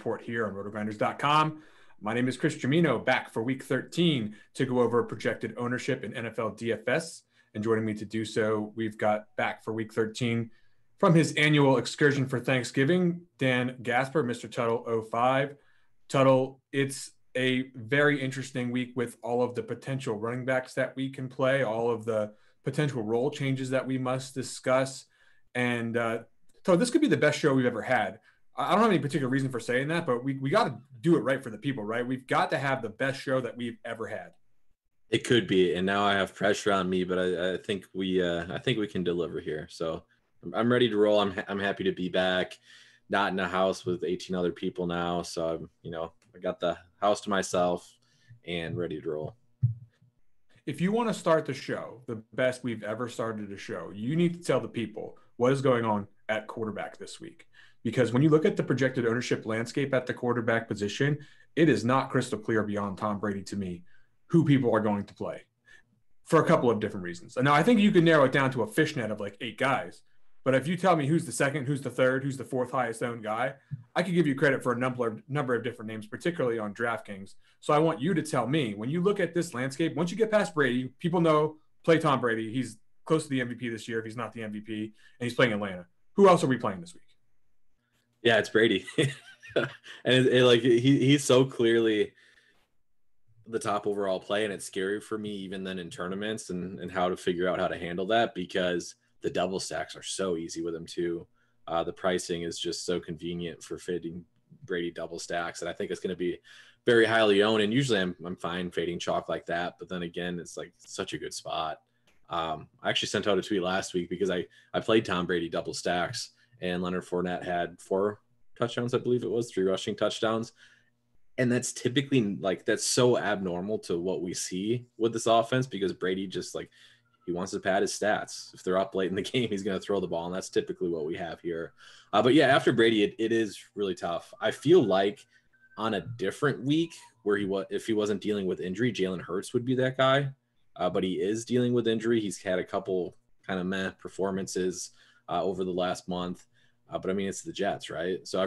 report here on RotoGrinders.com. My name is Chris Gimino, back for week 13 to go over projected ownership in NFL DFS. And joining me to do so, we've got back for week 13 from his annual excursion for Thanksgiving, Dan Gaspar, Mr. Tuttle 05. Tuttle, it's a very interesting week with all of the potential running backs that we can play, all of the potential role changes that we must discuss. And so this could be the best show we've ever had. I don't have any particular reason for saying that, but we got to do it right for the people, right? We've got to have the best show that we've ever had. It could be, and now I have pressure on me, but I think we can deliver here. So I'm ready to roll. I'm happy to be back, not in a house with 18 other people now. So I got the house to myself and ready to roll. If you want to start the show, the best we've ever started a show, you need to tell the people what is going on at quarterback this week. Because when you look at the projected ownership landscape at the quarterback position, it is not crystal clear beyond Tom Brady to me who people are going to play for a couple of different reasons. And now I think you can narrow it down to a fishnet of like 8 guys. But if you tell me who's the second, who's the third, who's the fourth highest owned guy, I could give you credit for a number of different names, particularly on DraftKings. So I want you to tell me, when you look at this landscape, once you get past Brady, people know play Tom Brady. He's close to the MVP this year if he's not the MVP, and he's playing Atlanta. Who else are we playing this week? Yeah, it's Brady. And he's so clearly the top overall play, and it's scary for me even then in tournaments and how to figure out how to handle that, because the double stacks are so easy with him too. The pricing is just so convenient for fading Brady double stacks, and I think it's going to be very highly owned. And usually I'm fine fading chalk like that, but then again, it's like such a good spot. I actually sent out a tweet last week because I played Tom Brady double stacks, and Leonard Fournette had 4 touchdowns, I believe it was, 3 rushing touchdowns. And that's typically that's so abnormal to what we see with this offense, because Brady just he wants to pad his stats. If they're up late in the game, he's going to throw the ball, and that's typically what we have here. But yeah, after Brady, it is really tough. I feel like on a different week where if he wasn't dealing with injury, Jalen Hurts would be that guy. But he is dealing with injury. He's had a couple kind of meh performances over the last month. But I mean, it's the Jets, right? So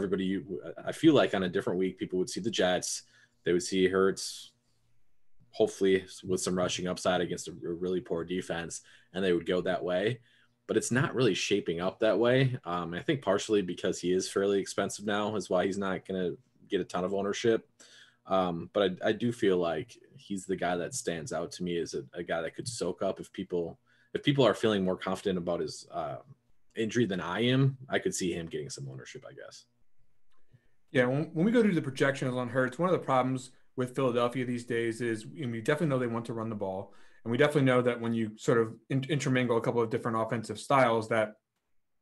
I feel like on a different week, people would see the Jets. They would see Hurts, hopefully with some rushing upside against a really poor defense, and they would go that way. But it's not really shaping up that way. I think partially because he is fairly expensive now is why he's not going to get a ton of ownership. But I do feel like he's the guy that stands out to me as a guy that could soak up if people are feeling more confident about his injury than I am. I could see him getting some ownership, I guess. Yeah, when we go to the projections on Hurts, one of the problems with Philadelphia these days is we definitely know they want to run the ball. And we definitely know that when you sort of intermingle a couple of different offensive styles, that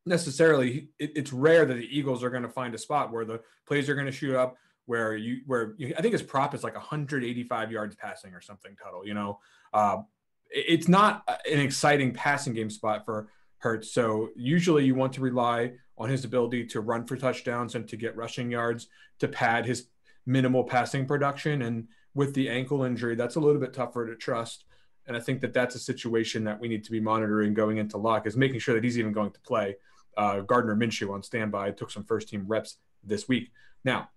necessarily it's rare that the Eagles are going to find a spot where the plays are going to shoot up, where I think his prop is like 185 yards passing or something total. It's not an exciting passing game spot for Hurts. So usually you want to rely on his ability to run for touchdowns and to get rushing yards to pad his minimal passing production. And with the ankle injury, that's a little bit tougher to trust. And I think that that's a situation that we need to be monitoring going into lock, is making sure that he's even going to play. Gardner Minshew on standby took some first-team reps this week. Now,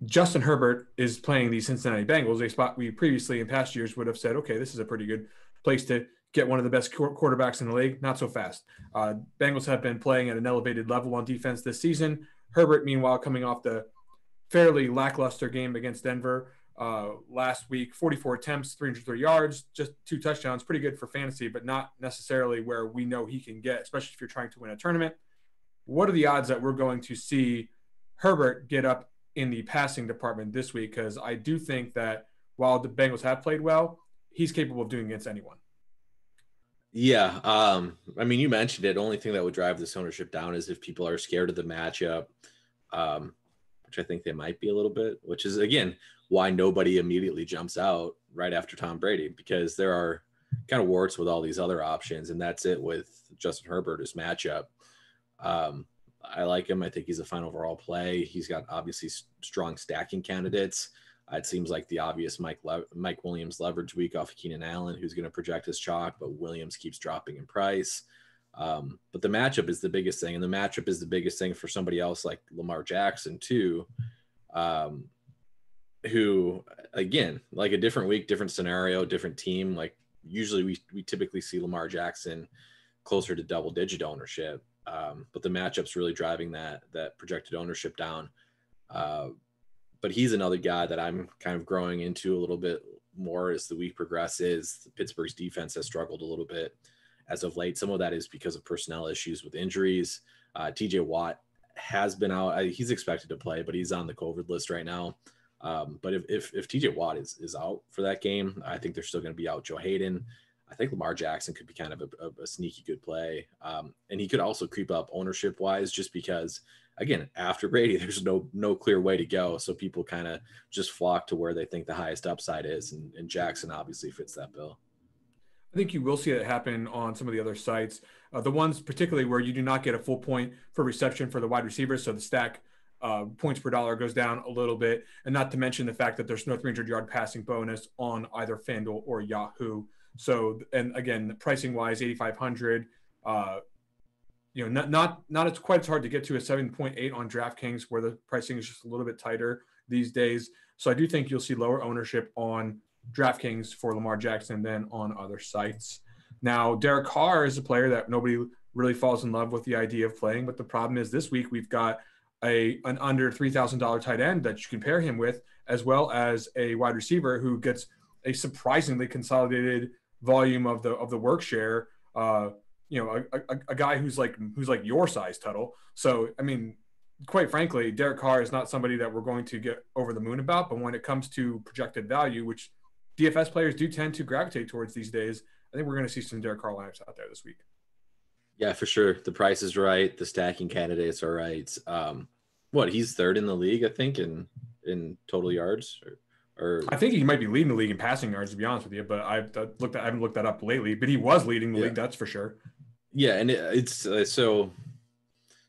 Justin Herbert is playing the Cincinnati Bengals, a spot we previously in past years would have said, okay, this is a pretty good place to get one of the best quarterbacks in the league. Not so fast. Bengals have been playing at an elevated level on defense this season. Herbert, meanwhile, coming off the fairly lackluster game against Denver last week, 44 attempts, 303 yards, just 2 touchdowns. Pretty good for fantasy, but not necessarily where we know he can get, especially if you're trying to win a tournament. What are the odds that we're going to see Herbert get up in the passing department this week? Because I do think that while the Bengals have played well, he's capable of doing against anyone. Yeah. I mean, you mentioned it. The only thing that would drive this ownership down is if people are scared of the matchup, which I think they might be a little bit, which is, again, why nobody immediately jumps out right after Tom Brady, because there are kind of warts with all these other options. And that's it with Justin Herbert, his matchup. I like him. I think he's a fine overall play. He's got obviously strong stacking candidates. It seems like the obvious Mike Williams leverage week off of Keenan Allen, who's going to project his chalk, but Williams keeps dropping in price. But the matchup is the biggest thing, and the matchup is the biggest thing for somebody else like Lamar Jackson too, who, again, like a different week, different scenario, different team. Like usually we typically see Lamar Jackson closer to double-digit ownership, but the matchup's really driving that projected ownership down. But he's another guy that I'm kind of growing into a little bit more as the week progresses. Pittsburgh's defense has struggled a little bit as of late. Some of that is because of personnel issues with injuries. TJ Watt has been out. He's expected to play, but he's on the COVID list right now. But if TJ Watt is out for that game, I think they're still going to be out Joe Hayden. I think Lamar Jackson could be kind of a sneaky good play. And he could also creep up ownership wise, just because, again, after Brady, there's no clear way to go. So people kind of just flock to where they think the highest upside is. And Jackson obviously fits that bill. I think you will see it happen on some of the other sites. The ones particularly where you do not get a full point for reception for the wide receivers. So the stack points per dollar goes down a little bit. And not to mention the fact that there's no 300-yard passing bonus on either FanDuel or Yahoo. So, and again, pricing wise, 8,500. Not it's quite as hard to get to a 7.8 on DraftKings, where the pricing is just a little bit tighter these days. So I do think you'll see lower ownership on DraftKings for Lamar Jackson than on other sites. Now, Derek Carr is a player that nobody really falls in love with the idea of playing, but the problem is this week we've got an under $3,000 tight end that you can pair him with, as well as a wide receiver who gets a surprisingly consolidated volume of the work share. A guy who's like your size, Tuttle. So, I mean, quite frankly, Derek Carr is not somebody that we're going to get over the moon about. But when it comes to projected value, which DFS players do tend to gravitate towards these days, I think we're going to see some Derek Carr lineups out there this week. Yeah, for sure. The price is right. The stacking candidates are right. He's third in the league, I think, in total yards. Or I think he might be leading the league in passing yards, to be honest with you. But I haven't looked that up lately. But he was leading the league, that's for sure. Yeah, and it's so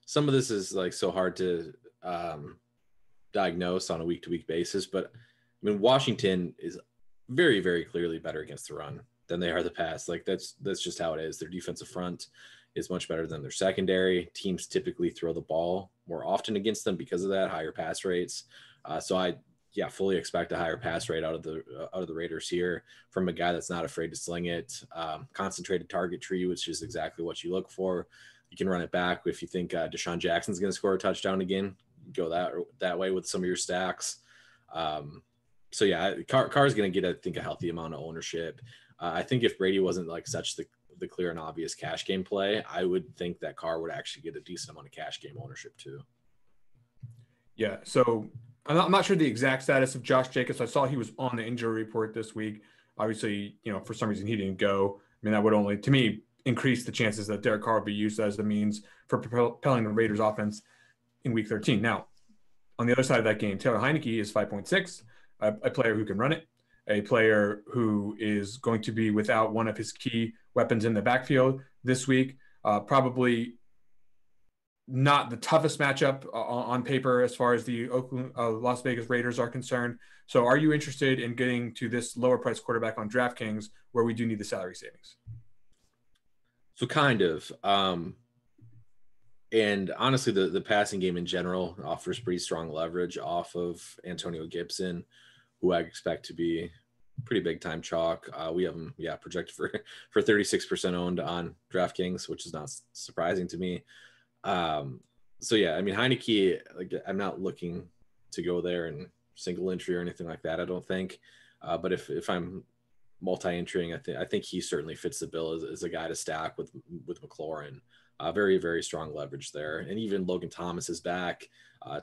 some of this is like so hard to diagnose on a week-to-week basis. But I mean, Washington is very, very clearly better against the run than they are the pass. Like that's just how it is. Their defensive front is much better than their secondary. Teams typically throw the ball more often against them because of that, higher pass rates. So I fully expect a higher pass rate out of the Raiders here from a guy that's not afraid to sling it. Concentrated target tree, which is exactly what you look for. You can run it back if you think Deshaun Jackson's going to score a touchdown again. Go that way with some of your stacks. So yeah, Carr is going to get, I think, a healthy amount of ownership. I think if Brady wasn't like such the clear and obvious cash game play, I would think that Carr would actually get a decent amount of cash game ownership too. Yeah, so I'm not sure the exact status of Josh Jacobs. I saw he was on the injury report this week. Obviously, for some reason he didn't go. I mean, that would only, to me, increase the chances that Derek Carr would be used as the means for propelling the Raiders offense in week 13. Now, on the other side of that game, Taylor Heineke is 5.6, a player who can run it, a player who is going to be without one of his key weapons in the backfield this week. Probably not the toughest matchup on paper as far as the Las Vegas Raiders are concerned. So are you interested in getting to this lower price quarterback on DraftKings where we do need the salary savings? So kind of. And honestly, the passing game in general offers pretty strong leverage off of Antonio Gibson, who I expect to be pretty big time chalk. We have him, projected for 36% owned on DraftKings, which is not surprising to me. So yeah, I mean, Heineke, like, I'm not looking to go there and single entry or anything like that, I don't think. But if I'm multi-entering, I think he certainly fits the bill as a guy to stack with McLaurin. Very, very strong leverage there. And even Logan Thomas is back.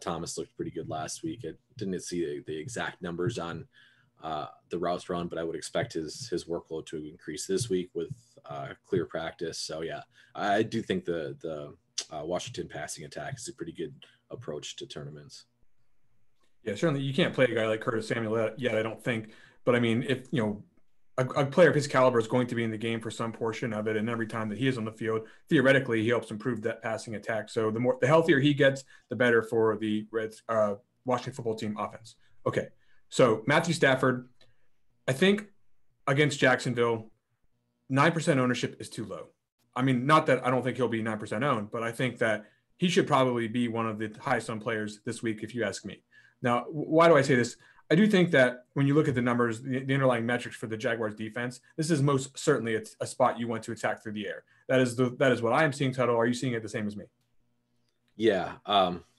Thomas looked pretty good last week. I didn't see the exact numbers on the routes run, but I would expect his workload to increase this week with clear practice. So yeah, I do think the Washington passing attack is a pretty good approach to tournaments. Yeah, certainly you can't play a guy like Curtis Samuel yet, I don't think. But I mean, if a player of his caliber is going to be in the game for some portion of it, and every time that he is on the field, theoretically, he helps improve that passing attack. So the healthier he gets, the better for the Washington football team offense. Okay, so Matthew Stafford, I think against Jacksonville, 9% ownership is too low. I mean, not that I don't think he'll be 9% owned, but I think that he should probably be one of the highest owned players this week, if you ask me. Now, why do I say this? I do think that when you look at the numbers, the underlying metrics for the Jaguars defense, this is most certainly a spot you want to attack through the air. That is what I am seeing, Tuttle. Are you seeing it the same as me? Yeah,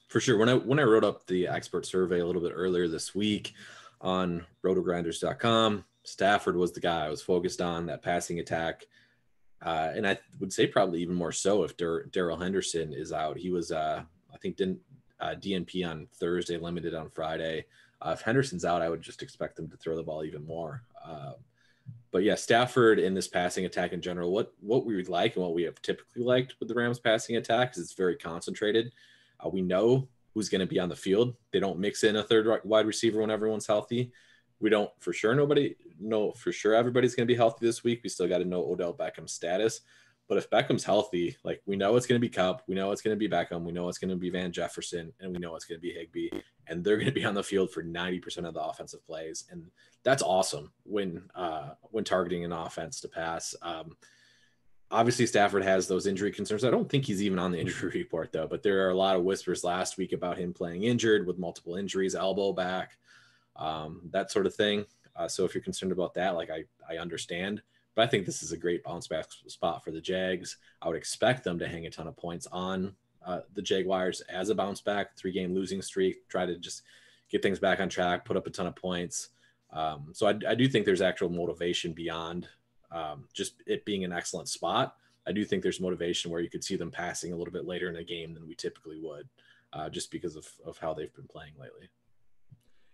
for sure. When I wrote up the expert survey a little bit earlier this week on RotoGrinders.com, Stafford was the guy I was focused on, that passing attack. And I would say probably even more so if Darrell Henderson is out. He was, I think, didn't DNP on Thursday, limited on Friday. If Henderson's out, I would just expect them to throw the ball even more. But yeah, Stafford in this passing attack in general, what we would like and what we have typically liked with the Rams passing attack is it's very concentrated. We know who's going to be on the field. They don't mix in a third wide receiver when everyone's healthy. We don't for sure everybody's going to be healthy this week. We still got to know Odell Beckham's status. But if Beckham's healthy, like, we know it's going to be Kupp, we know it's going to be Beckham, we know it's going to be Van Jefferson, and we know it's going to be Higbee, and they're going to be on the field for 90% of the offensive plays, and that's awesome when targeting an offense to pass. Obviously, Stafford has those injury concerns. I don't think he's even on the injury report, though, but there are a lot of whispers last week about him playing injured with multiple injuries, elbow back, that sort of thing. So if you're concerned about that, like, I understand. But I think this is a great bounce back spot for the Jags. I would expect them to hang a ton of points on the Jaguars as a bounce back, 3-game losing streak, try to just get things back on track, put up a ton of points. So I do think there's actual motivation beyond just it being an excellent spot. I do think there's motivation where you could see them passing a little bit later in a game than we typically would, just because of how they've been playing lately.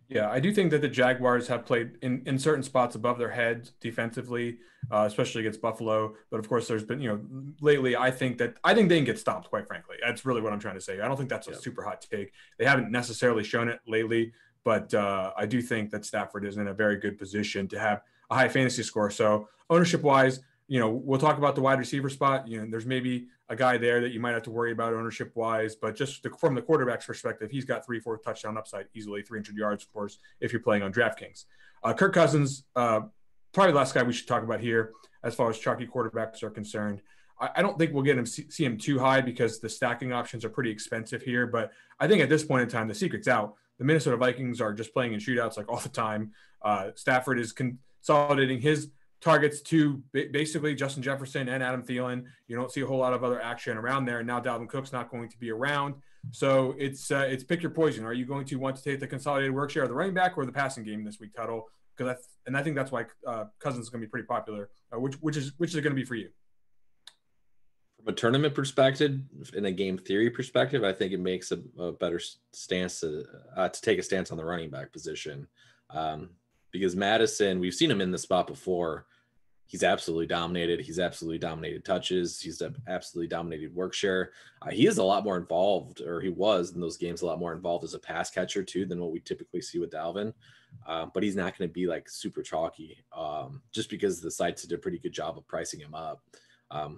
Yeah, I do think that the Jaguars have played in certain spots above their heads defensively, especially against Buffalo. But of course, there's been, lately, I think they can get stopped, quite frankly. That's really what I'm trying to say. I don't think that's a super hot take. They haven't necessarily shown it lately, but I do think that Stafford is in a very good position to have a high fantasy score. So ownership-wise, we'll talk about the wide receiver spot. There's maybe a guy there that you might have to worry about ownership wise, but just from the quarterback's perspective, he's got 3-4 touchdown upside easily, 300 yards, of course, if you're playing on DraftKings. Kirk Cousins, probably the last guy we should talk about here as far as chalky quarterbacks are concerned. I don't think we'll get him see him too high because the stacking options are pretty expensive here, but I think at this point in time, the secret's out. The Minnesota Vikings are just playing in shootouts like all the time. Stafford is consolidating his targets to basically Justin Jefferson and Adam Thielen. You don't see a whole lot of other action around there. And now Dalvin Cook's not going to be around. So it's pick your poison. Are you going to want to take the consolidated work share of the running back or the passing game this week, Tuttle? And I think that's why Cousins is going to be pretty popular. Which is it going to be for you? From a tournament perspective, in a game theory perspective, I think it makes a better stance to take a stance on the running back position. Because Madison, we've seen him in the spot before. He's absolutely dominated. He's absolutely dominated touches. He's absolutely dominated work share. He is a lot more involved, or he was in those games a lot more involved as a pass catcher too than what we typically see with Dalvin. But he's not going to be like super chalky just because the sites did a pretty good job of pricing him up.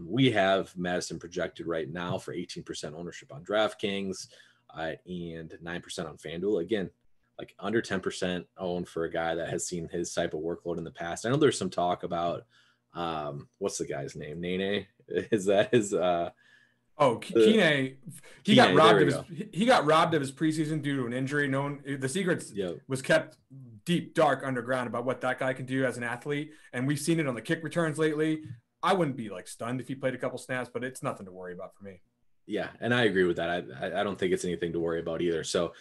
We have Madison projected right now for 18% ownership on DraftKings and 9% on FanDuel. Again, like under 10% owned for a guy that has seen his type of workload in the past. I know there's some talk about what's the guy's name? Nene? Is that his Keeney. He got robbed of his preseason due to an injury. The secret was kept deep, dark underground about what that guy can do as an athlete. And we've seen it on the kick returns lately. I wouldn't be like stunned if he played a couple snaps, but it's nothing to worry about for me. Yeah, and I agree with that. I don't think it's anything to worry about either. So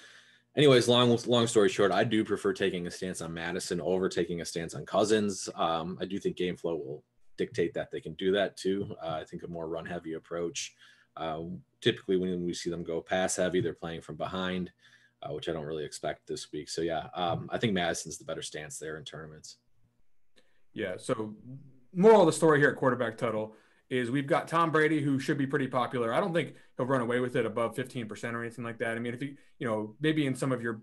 anyways, long story short, I do prefer taking a stance on Madison over taking a stance on Cousins. I do think game flow will dictate that they can do that too. I think a more run heavy approach. Typically when we see them go pass heavy, they're playing from behind, which I don't really expect this week. So yeah, I think Madison's the better stance there in tournaments. Yeah. So moral of the story here at quarterback, Tuttle, is we've got Tom Brady, who should be pretty popular. I don't think he'll run away with it above 15% or anything like that. I mean, if he, maybe in some of your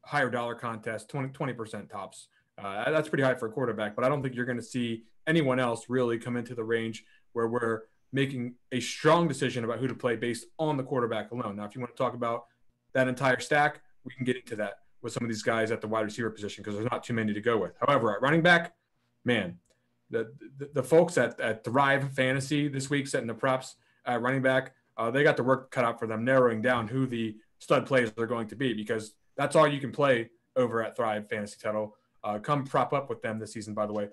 higher dollar contests, 20% tops, that's pretty high for a quarterback, but I don't think you're going to see anyone else really come into the range where we're making a strong decision about who to play based on the quarterback alone. Now, if you want to talk about that entire stack, we can get into that with some of these guys at the wide receiver position because there's not too many to go with. However, at running back, man, the folks at Thrive Fantasy this week setting the props at running back, they got the work cut out for them narrowing down who the stud players are going to be because That's all you can play over at Thrive Fantasy Title. Come prop up with them this season, by the way.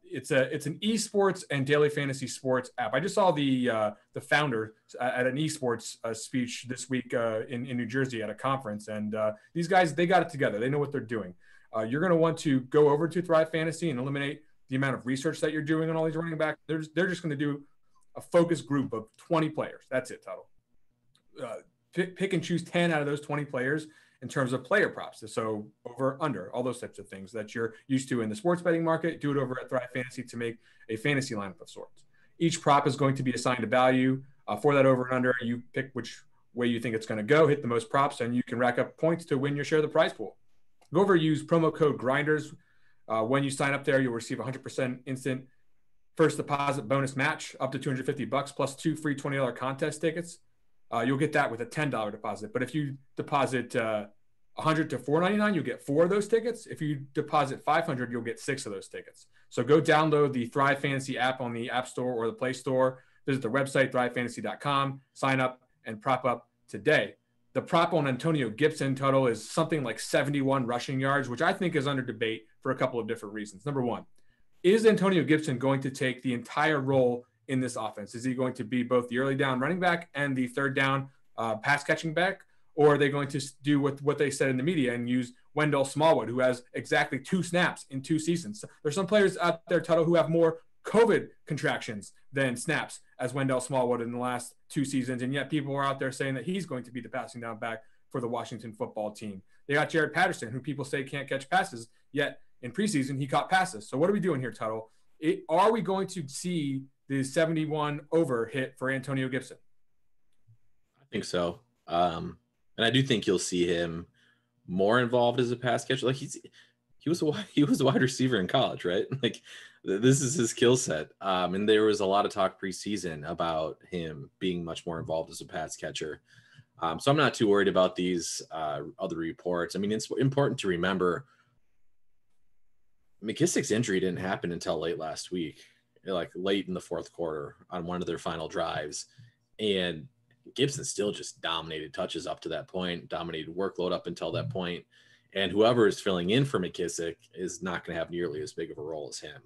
It's an esports and daily fantasy sports app. I just saw the founder at an esports speech this week in New Jersey at a conference, and these guys, they got it together. They know what they're doing. You're going to want to go over to Thrive Fantasy and eliminate the amount of research that you're doing on all these running backs. They're just going to do a focus group of 20 players. That's it, Tuttle. Pick and choose 10 out of those 20 players in terms of player props. So over, under, all those types of things that you're used to in the sports betting market, do it over at Thrive Fantasy to make a fantasy lineup of sorts. Each prop is going to be assigned a value for that over and under. You pick which way you think it's going to go, hit the most props, and you can rack up points to win your share of the prize pool. Go over, use promo code GRINDERS. When you sign up there, you'll receive 100% instant first deposit bonus match up to $250 plus 2 free $20 contest tickets. You'll get that with a $10 deposit. But if you deposit $100 to $499, you'll get 4 of those tickets. If you deposit $500, you'll get 6 of those tickets. So go download the Thrive Fantasy app on the App Store or the Play Store. Visit the website, thrivefantasy.com. Sign up and prop up today. The prop on Antonio Gibson total is something like 71 rushing yards, which I think is under debate for a couple of different reasons. Number one, is Antonio Gibson going to take the entire role in this offense? Is he going to be both the early down running back and the third down pass catching back? Or are they going to do what they said in the media and use Wendell Smallwood, who has exactly 2 snaps in 2 seasons? So there's some players out there, Tuttle, who have more COVID contractions than snaps as Wendell Smallwood in the last 2 seasons, and yet people are out there saying that he's going to be the passing down back for the Washington football team. They got Jared Patterson, who people say can't catch passes, yet in preseason he caught passes. So what are we doing here, Tuttle? Are we going to see the 71 over hit for Antonio Gibson? I think so. And I do think you'll see him more involved as a pass catcher. Like he was a wide receiver in college, right? Like this is his skill set. And there was a lot of talk preseason about him being much more involved as a pass catcher. So I'm not too worried about these other reports. I mean, it's important to remember McKissick's injury didn't happen until late last week, like late in the fourth quarter on one of their final drives. And Gibson still just dominated touches up to that point, dominated workload up until that point. And whoever is filling in for McKissick is not going to have nearly as big of a role as him.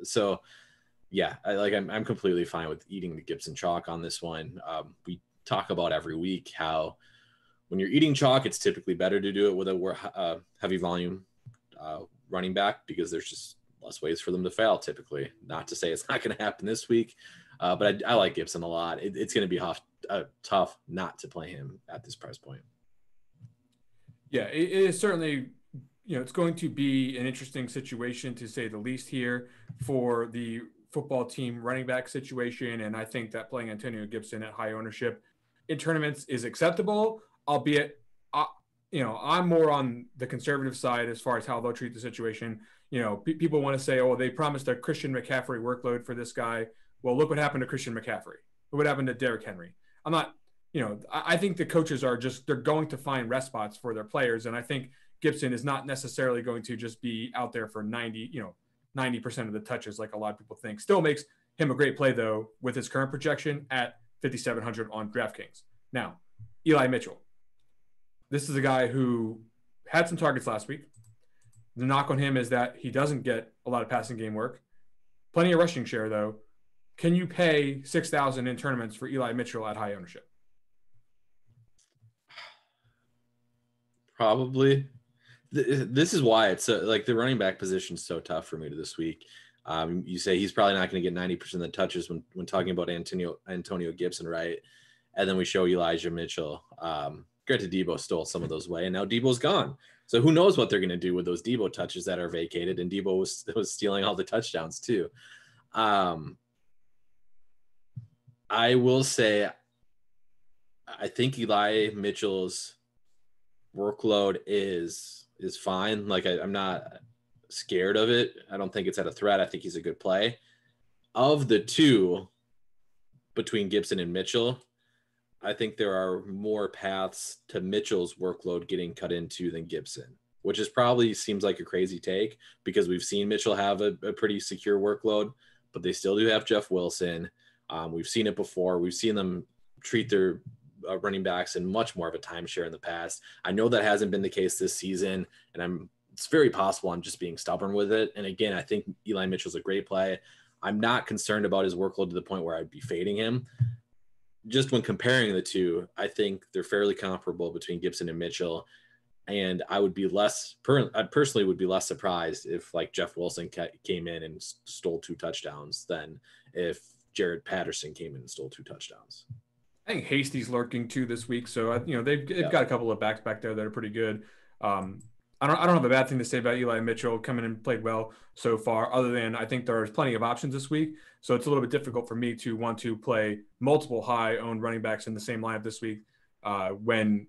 So yeah, I'm completely fine with eating the Gibson chalk on this one. We talk about every week how when you're eating chalk, it's typically better to do it with a heavy volume running back because there's just less ways for them to fail typically. Not to say it's not going to happen this week, but I like Gibson a lot. It's going to be tough not to play him at this price point. Yeah, it is certainly, it's going to be an interesting situation to say the least here for the football team running back situation. And I think that playing Antonio Gibson at high ownership in tournaments is acceptable, albeit, I'm more on the conservative side as far as how they'll treat the situation. People want to say, oh, they promised a Christian McCaffrey workload for this guy. Well, look what happened to Christian McCaffrey. Look what happened to Derrick Henry. I'm not, I think the coaches are they're going to find rest spots for their players. And I think Gibson is not necessarily going to just be out there for 90% of the touches like a lot of people think. Still makes him a great play, though, with his current projection at 5,700 on DraftKings. Now, Eli Mitchell. This is a guy who had some targets last week. The knock on him is that he doesn't get a lot of passing game work. Plenty of rushing share, though. Can you pay $6,000 in tournaments for Eli Mitchell at high ownership? Probably. This is why it's like the running back position is so tough for me this week. You say he's probably not going to get 90% of the touches when talking about Antonio Gibson, right? And then we show Elijah Mitchell. Granted, Debo stole some of those away, and now Debo's gone. So who knows what they're going to do with those Debo touches that are vacated, and Debo was stealing all the touchdowns too. I will say I think Eli Mitchell's workload is fine. Like I'm not scared of it. I don't think it's at a threat. I think he's a good play. Of the two between Gibson and Mitchell, I think there are more paths to Mitchell's workload getting cut into than Gibson, which is probably seems like a crazy take because we've seen Mitchell have a pretty secure workload, but they still do have Jeff Wilson. We've seen it before. We've seen them treat their running backs in much more of a timeshare in the past. I know that hasn't been the case this season, and it's very possible I'm just being stubborn with it. And again, I think Eli Mitchell's a great play. I'm not concerned about his workload to the point where I'd be fading him. Just when comparing the two, I think they're fairly comparable between Gibson and Mitchell. And I personally would be less surprised if like Jeff Wilson came in and stole 2 touchdowns than if Jared Patterson came in and stole 2 touchdowns. I think Hasty's lurking too this week. So, they've got a couple of backs back there that are pretty good. I don't have a bad thing to say about Eli Mitchell coming and played well so far, other than I think there's plenty of options this week. So it's a little bit difficult for me to want to play multiple high-owned running backs in the same lineup this week when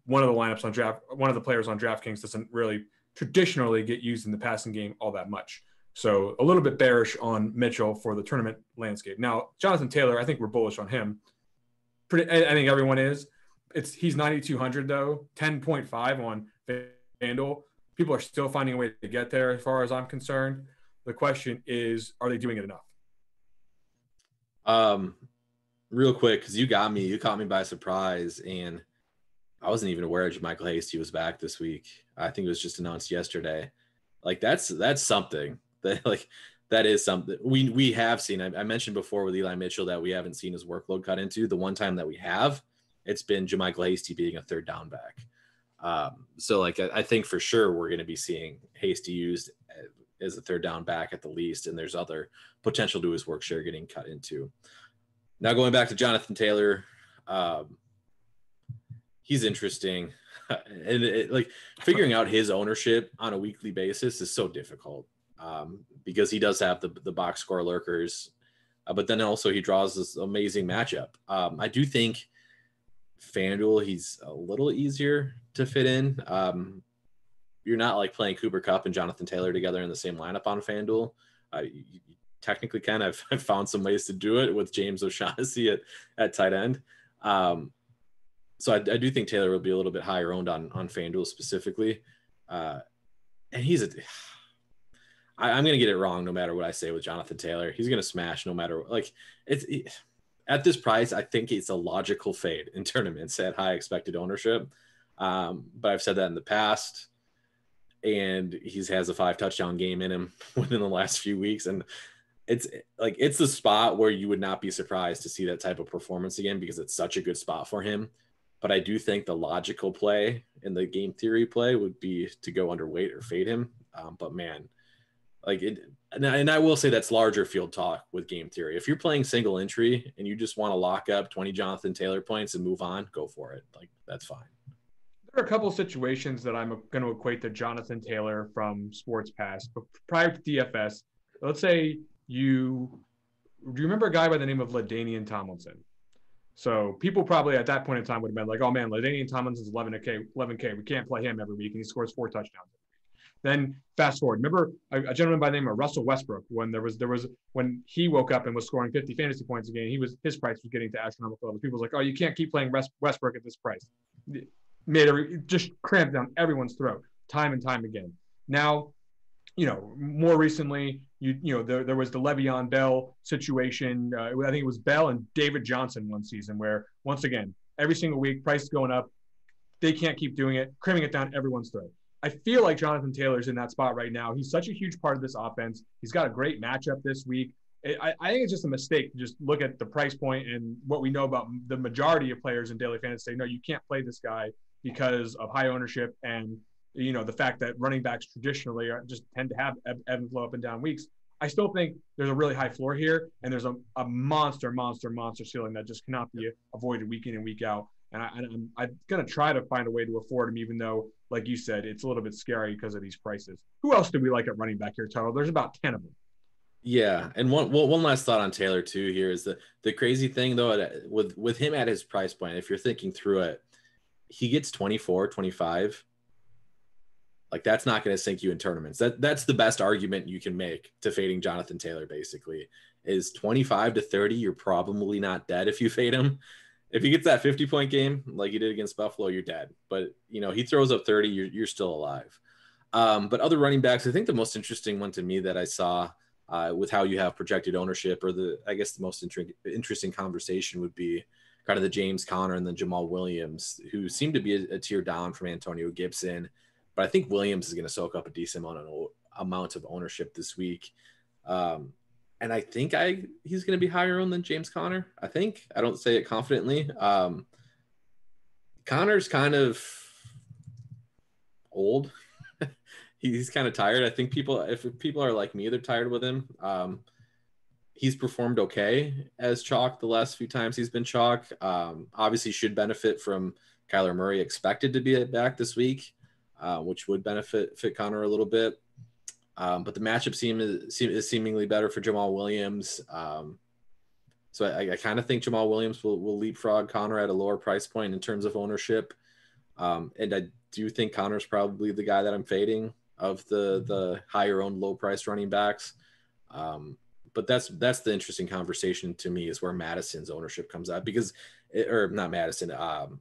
one of the players on DraftKings doesn't really traditionally get used in the passing game all that much. So a little bit bearish on Mitchell for the tournament landscape. Now, Jonathan Taylor, I think we're bullish on him. I think everyone is. He's 9,200 though, 10.5 on FanDuel. People are still finding a way to get there as far as I'm concerned. The question is, are they doing it enough? Real quick, because you caught me by surprise, and I wasn't even aware Michael Hasty was back this week. I think it was just announced yesterday. Like that's something that is something we have seen. I mentioned before with Eli Mitchell that we haven't seen his workload cut into. The one time that we have, it's been JaMychal Hasty being a third down back. So I think for sure we're going to be seeing Hasty used as a third down back at the least, and there's other potential to his work share getting cut into. Now going back to Jonathan Taylor, he's interesting, and figuring out his ownership on a weekly basis is so difficult because he does have the box score lurkers, but then also he draws this amazing matchup. I do think FanDuel, he's a little easier to fit in. You're not like playing Cooper Kupp and Jonathan Taylor together in the same lineup on FanDuel. You technically can. I've found some ways to do it with James O'Shaughnessy at tight end. So I do think Taylor will be a little bit higher owned on FanDuel specifically. And I'm going to get it wrong no matter what I say with Jonathan Taylor. He's going to smash no matter at this price. I think it's a logical fade in tournaments at high expected ownership. But I've said that in the past, and he has a 5 touchdown game in him within the last few weeks. And it's the spot where you would not be surprised to see that type of performance again, because it's such a good spot for him. But I do think the logical play in the game theory play would be to go underweight or fade him. But man, and I will say that's larger field talk with game theory. If you're playing single entry and you just want to lock up 20 Jonathan Taylor points and move on, go for it. That's fine. There are a couple of situations that I'm going to equate to Jonathan Taylor from Sports Pass, but prior to DFS, let's say do you remember a guy by the name of LaDainian Tomlinson? So people probably at that point in time would have been like, oh man, LaDainian Tomlinson's 11K. We can't play him every week, and he scores 4 touchdowns. Then fast forward. Remember a gentleman by the name of Russell Westbrook, when when he woke up and was scoring 50 fantasy points a game, his price was getting to astronomical levels. People was like, oh, you can't keep playing Westbrook at this price. Just cramped down everyone's throat time and time again. Now, more recently, there was the Le'Veon Bell situation. I think it was Bell and David Johnson one season where, once again, every single week, price is going up. They can't keep doing it, cramming it down everyone's throat. I feel like Jonathan Taylor's in that spot right now. He's such a huge part of this offense. He's got a great matchup this week. I think it's just a mistake to just look at the price point and what we know about the majority of players in daily fantasy. Say, no, you can't play this guy because of high ownership and the fact that running backs traditionally just tend to have ebb and flow up and down weeks. I still think there's a really high floor here, and there's a monster ceiling that just cannot be avoided week in and week out. And I'm going to try to find a way to afford him, even though, like you said, it's a little bit scary because of these prices. Who else do we like at running back here, Tuttle? There's about 10 of them. Yeah, and one last thought on Taylor too here is the crazy thing though, with him at his price point, if you're thinking through it, he gets 24, 25. That's not going to sink you in tournaments. That's the best argument you can make to fading Jonathan Taylor, basically, is 25 to 30. You're probably not dead if you fade him. If he gets that 50-point game like he did against Buffalo, you're dead. But, he throws up 30, you're still alive. But other running backs, I think the most interesting one to me that I saw with how you have projected ownership, or the most interesting conversation would be kind of the James Conner and then Jamal Williams, who seem to be a tier down from Antonio Gibson. But I think Williams is going to soak up a decent amount of ownership this week. And I think he's going to be higher owned than James Conner. I think. I don't say it confidently. Conner's kind of old. He's kind of tired. I think if people are like me, they're tired with him. He's performed okay as chalk the last few times he's been chalk. Obviously should benefit from Kyler Murray expected to be back this week, which would benefit Conner a little bit. But the matchup is seemingly better for Jamal Williams. So I kind of think Jamal Williams will leapfrog Conner at a lower price point in terms of ownership. And I do think Conner's probably the guy that I'm fading of the higher owned low price running backs. But that's the interesting conversation to me, is where Madison's ownership comes out,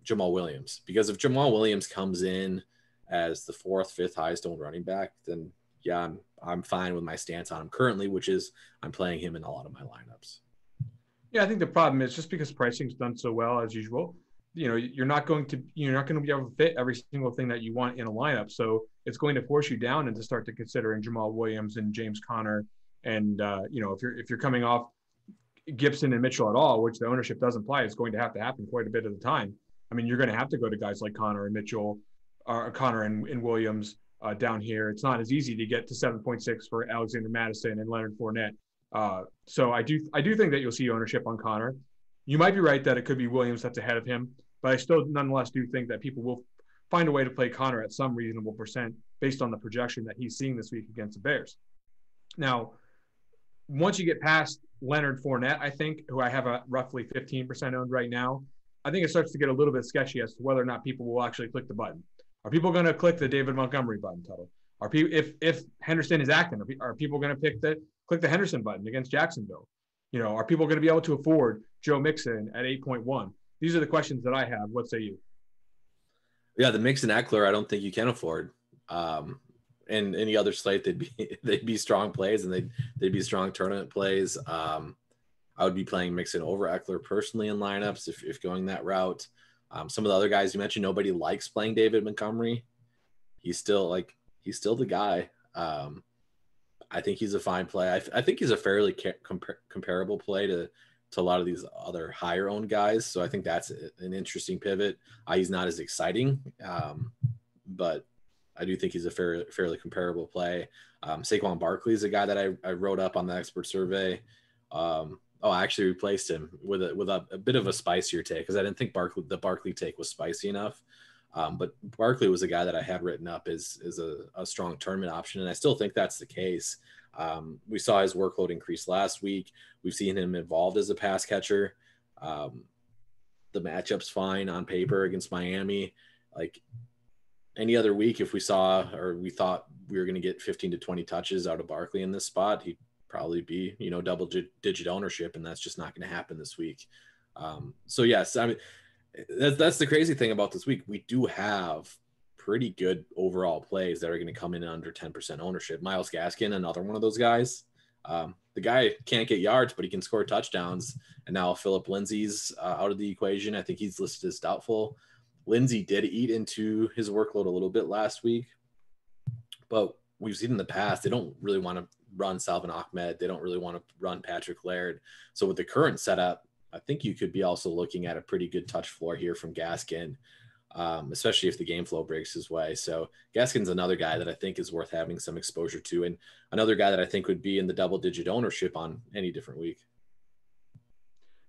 Jamal Williams. Because if Jamal Williams comes in as the 4th, 5th highest owned running back, then yeah, I'm fine with my stance on him currently, which is I'm playing him in a lot of my lineups. Yeah, I think the problem is just because pricing's done so well as usual, you're not going to be able to fit every single thing that you want in a lineup. So it's going to force you down into start to considering Jamal Williams and James Conner. And if you're coming off Gibson and Mitchell at all, which the ownership does imply is going to happen quite a bit of the time. I mean, you're going to have to go to guys like Conner and Mitchell, or Conner and Williams down here. It's not as easy to get to 7.6 for Alexander Madison and Leonard Fournette. So I do think that you'll see ownership on Conner. You might be right that it could be Williams that's ahead of him, but I still nonetheless do think that people will find a way to play Conner at some reasonable percent based on the projection that he's seeing this week against the Bears. Now, once you get past Leonard Fournette, I think, who I have a roughly 15% owned right now, I think it starts to get a little bit sketchy as to whether or not people will actually click the button. Are people going to click the David Montgomery button, Tuttle? Are people, if Henderson is acting, are people going to click the Henderson button against Jacksonville? Are people going to be able to afford Joe Mixon at 8.1? These are the questions that I have. What say you? Yeah, the Mixon Eckler, I don't think you can afford. And any other slate, they'd be strong plays, and they'd be strong tournament plays. I would be playing Mixon over Eckler personally in lineups if going that route. Some of the other guys you mentioned, nobody likes playing David Montgomery. He's still the guy. I think he's a fine play. I think he's a fairly comparable play to a lot of these other higher owned guys. So I think that's an interesting pivot. He's not as exciting, but I do think he's a fairly comparable play. Saquon Barkley is a guy that I wrote up on the expert survey. I actually replaced him with a bit of a spicier take, because I didn't think the Barkley take was spicy enough. But Barkley was a guy that I had written up as a strong tournament option, and I still think that's the case. We saw his workload increase last week. We've seen him evolved as a pass catcher. The matchup's fine on paper against Miami. Like any other week, if we thought we were going to get 15 to 20 touches out of Barkley in this spot, he'd probably be, double digit ownership, and that's just not going to happen this week. So yes, I mean, that's the crazy thing about this week. We do have pretty good overall plays that are going to come in under 10% ownership. Myles Gaskin, another one of those guys. The guy can't get yards, but he can score touchdowns. And now Phillip Lindsay's out of the equation. I think he's listed as doubtful. Lindsay did eat into his workload a little bit last week, but we've seen in the past, they don't really want to run Salvin Ahmed. They don't really want to run Patrick Laird. So with the current setup, I think you could be also looking at a pretty good touch floor here from Gaskin, especially if the game flow breaks his way. So Gaskin's another guy that I think is worth having some exposure to, and another guy that I think would be in the double-digit ownership on any different week.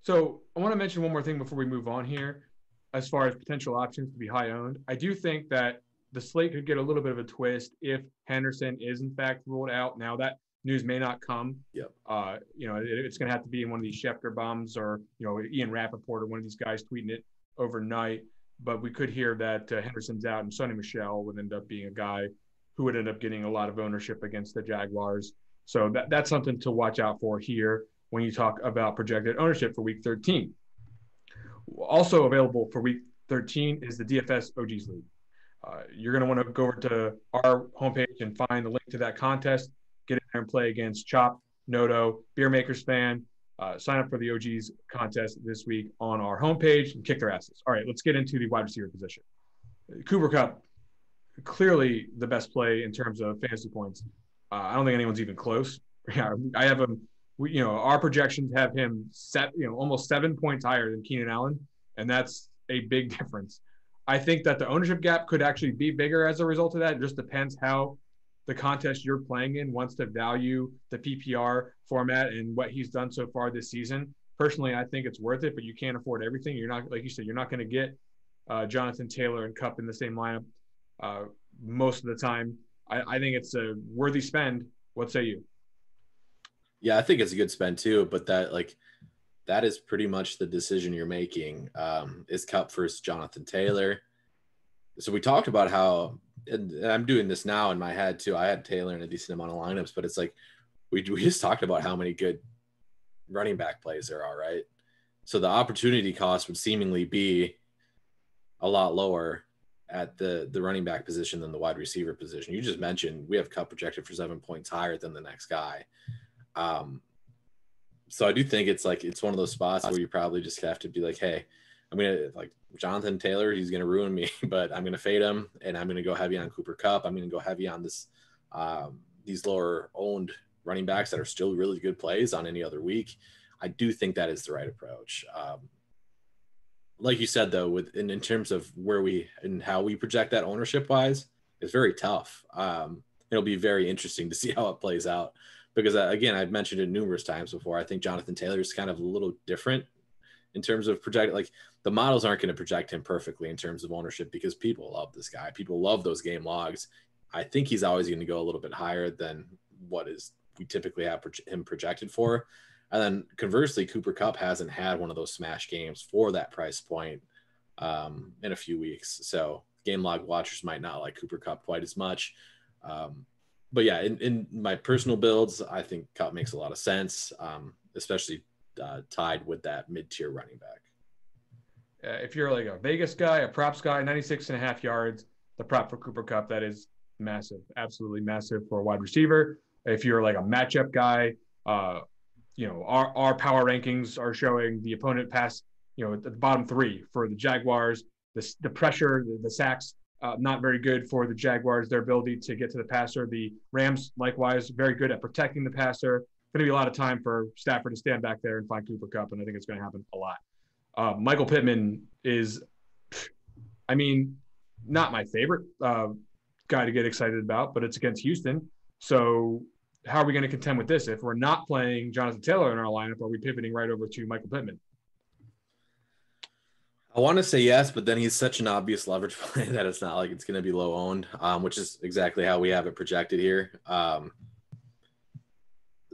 So I want to mention one more thing before we move on here. As far as potential options to be high owned, I do think that the slate could get a little bit of a twist if Henderson is in fact ruled out. Now that news may not come. Yep. It's going to have to be in one of these Schefter bombs, or Ian Rappaport or one of these guys tweeting it overnight. But we could hear that Henderson's out, and Sonny Michel would end up being a guy who would end up getting a lot of ownership against the Jaguars. So that's something to watch out for here when you talk about projected ownership for Week 13. Also available for Week 13 is the DFS OGs League. You're going to want to go over to our homepage and find the link to that contest. Get in there and play against Chop, Noto, Beer Makers Fan, sign up for the OGs contest this week on our homepage and kick their asses. All right, let's get into the wide receiver position. Cooper Kupp, clearly the best play in terms of fantasy points. I don't think anyone's even close. Yeah, I have him. Our projections have him set, almost 7 points higher than Keenan Allen, and that's a big difference. I think that the ownership gap could actually be bigger as a result of that. It just depends how the contest you're playing in wants to value the PPR format and what he's done so far this season. Personally, I think it's worth it, but you can't afford everything. You're not, like you said, you're not going to get Jonathan Taylor and Kupp in the same lineup most of the time. I think it's a worthy spend. What say you? Yeah, I think it's a good spend too, but that is pretty much the decision you're making. Is Kupp versus Jonathan Taylor. So we talked about how, and I'm doing this now in my head too. I had Taylor in a decent amount of lineups, but it's like we just talked about how many good running back plays there are, right? So the opportunity cost would seemingly be a lot lower at the running back position than the wide receiver position. You just mentioned we have Kupp projected for 7 points higher than the next guy. So I do think it's one of those spots where you probably just have to be like, hey, I'm going to Jonathan Taylor, he's going to ruin me, but I'm going to fade him and I'm going to go heavy on Cooper Kupp. I'm going to go heavy on these lower owned running backs that are still really good plays on any other week. I do think that is the right approach. Like you said, though, in terms of where we and how we project that ownership wise, it's very tough. It'll be very interesting to see how it plays out because, again, I've mentioned it numerous times before. I think Jonathan Taylor is kind of a little different in terms of project. Like the models aren't going to project him perfectly in terms of ownership because people love this guy. People love those game logs. I think he's always going to go a little bit higher than what we typically have him projected for. And then conversely, Cooper Kupp hasn't had one of those smash games for that price point in a few weeks. So game log watchers might not like Cooper Kupp quite as much. But yeah, in my personal builds, I think Kupp makes a lot of sense, especially tied with that mid-tier running back. If you're like a Vegas guy, a props guy, 96.5 yards, the prop for Cooper Kupp, that is massive, absolutely massive for a wide receiver. If you're like a matchup guy, our power rankings are showing the opponent pass, at the bottom three for the Jaguars. The pressure, the sacks, not very good for the Jaguars. Their ability to get to the passer. The Rams, likewise, very good at protecting the passer. Going to be a lot of time for Stafford to stand back there and find Cooper Kupp, and I think it's going to happen a lot. Michael Pittman is, not my favorite guy to get excited about, but it's against Houston. So how are we going to contend with this? If we're not playing Jonathan Taylor in our lineup, are we pivoting right over to Michael Pittman? I want to say yes, but then he's such an obvious leverage play that it's not like it's going to be low owned, which is exactly how we have it projected here.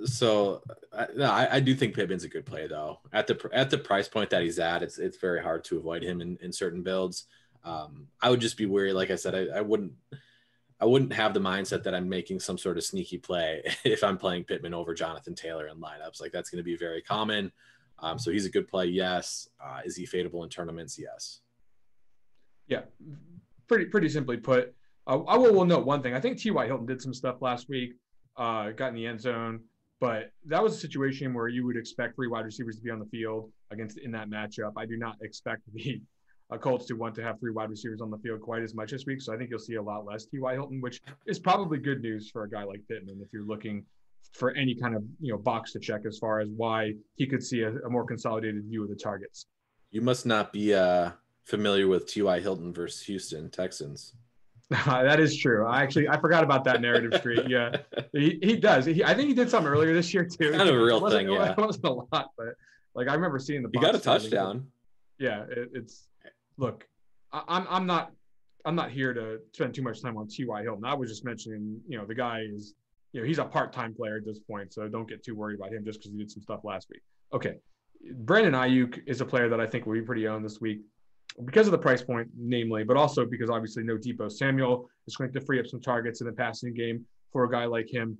So I do think Pittman's a good play though. At the price point that he's at, it's very hard to avoid him in certain builds. I would just be wary. Like I said, I wouldn't have the mindset that I'm making some sort of sneaky play if I'm playing Pittman over Jonathan Taylor in lineups. Like that's going to be very common. So he's a good play. Yes. Is he fadeable in tournaments? Yes. Yeah. Pretty simply put. I will note one thing. I think T.Y. Hilton did some stuff last week, got in the end zone, but that was a situation where you would expect 3 wide receivers to be on the field in that matchup. I do not expect the Colts to want to have 3 wide receivers on the field quite as much this week. So I think you'll see a lot less T.Y. Hilton, which is probably good news for a guy like Pittman if you're looking for any kind of box to check as far as why he could see a more consolidated view of the targets. You must not be familiar with T.Y. Hilton versus Houston Texans. That is true. I forgot about that narrative streak. Yeah, he does. I think he did something earlier this year too. Kind of a real thing. Yeah, it wasn't a lot, but I remember seeing the. He got a touchdown. Yeah, it's look. I'm not here to spend too much time on T.Y. Hilton. I was just mentioning, the guy is, he's a part-time player at this point, so don't get too worried about him just because he did some stuff last week. Okay, Brandon Ayuk is a player that I think will be pretty owned this week because of the price point, namely, but also because obviously no Deebo Samuel is going to free up some targets in the passing game for a guy like him.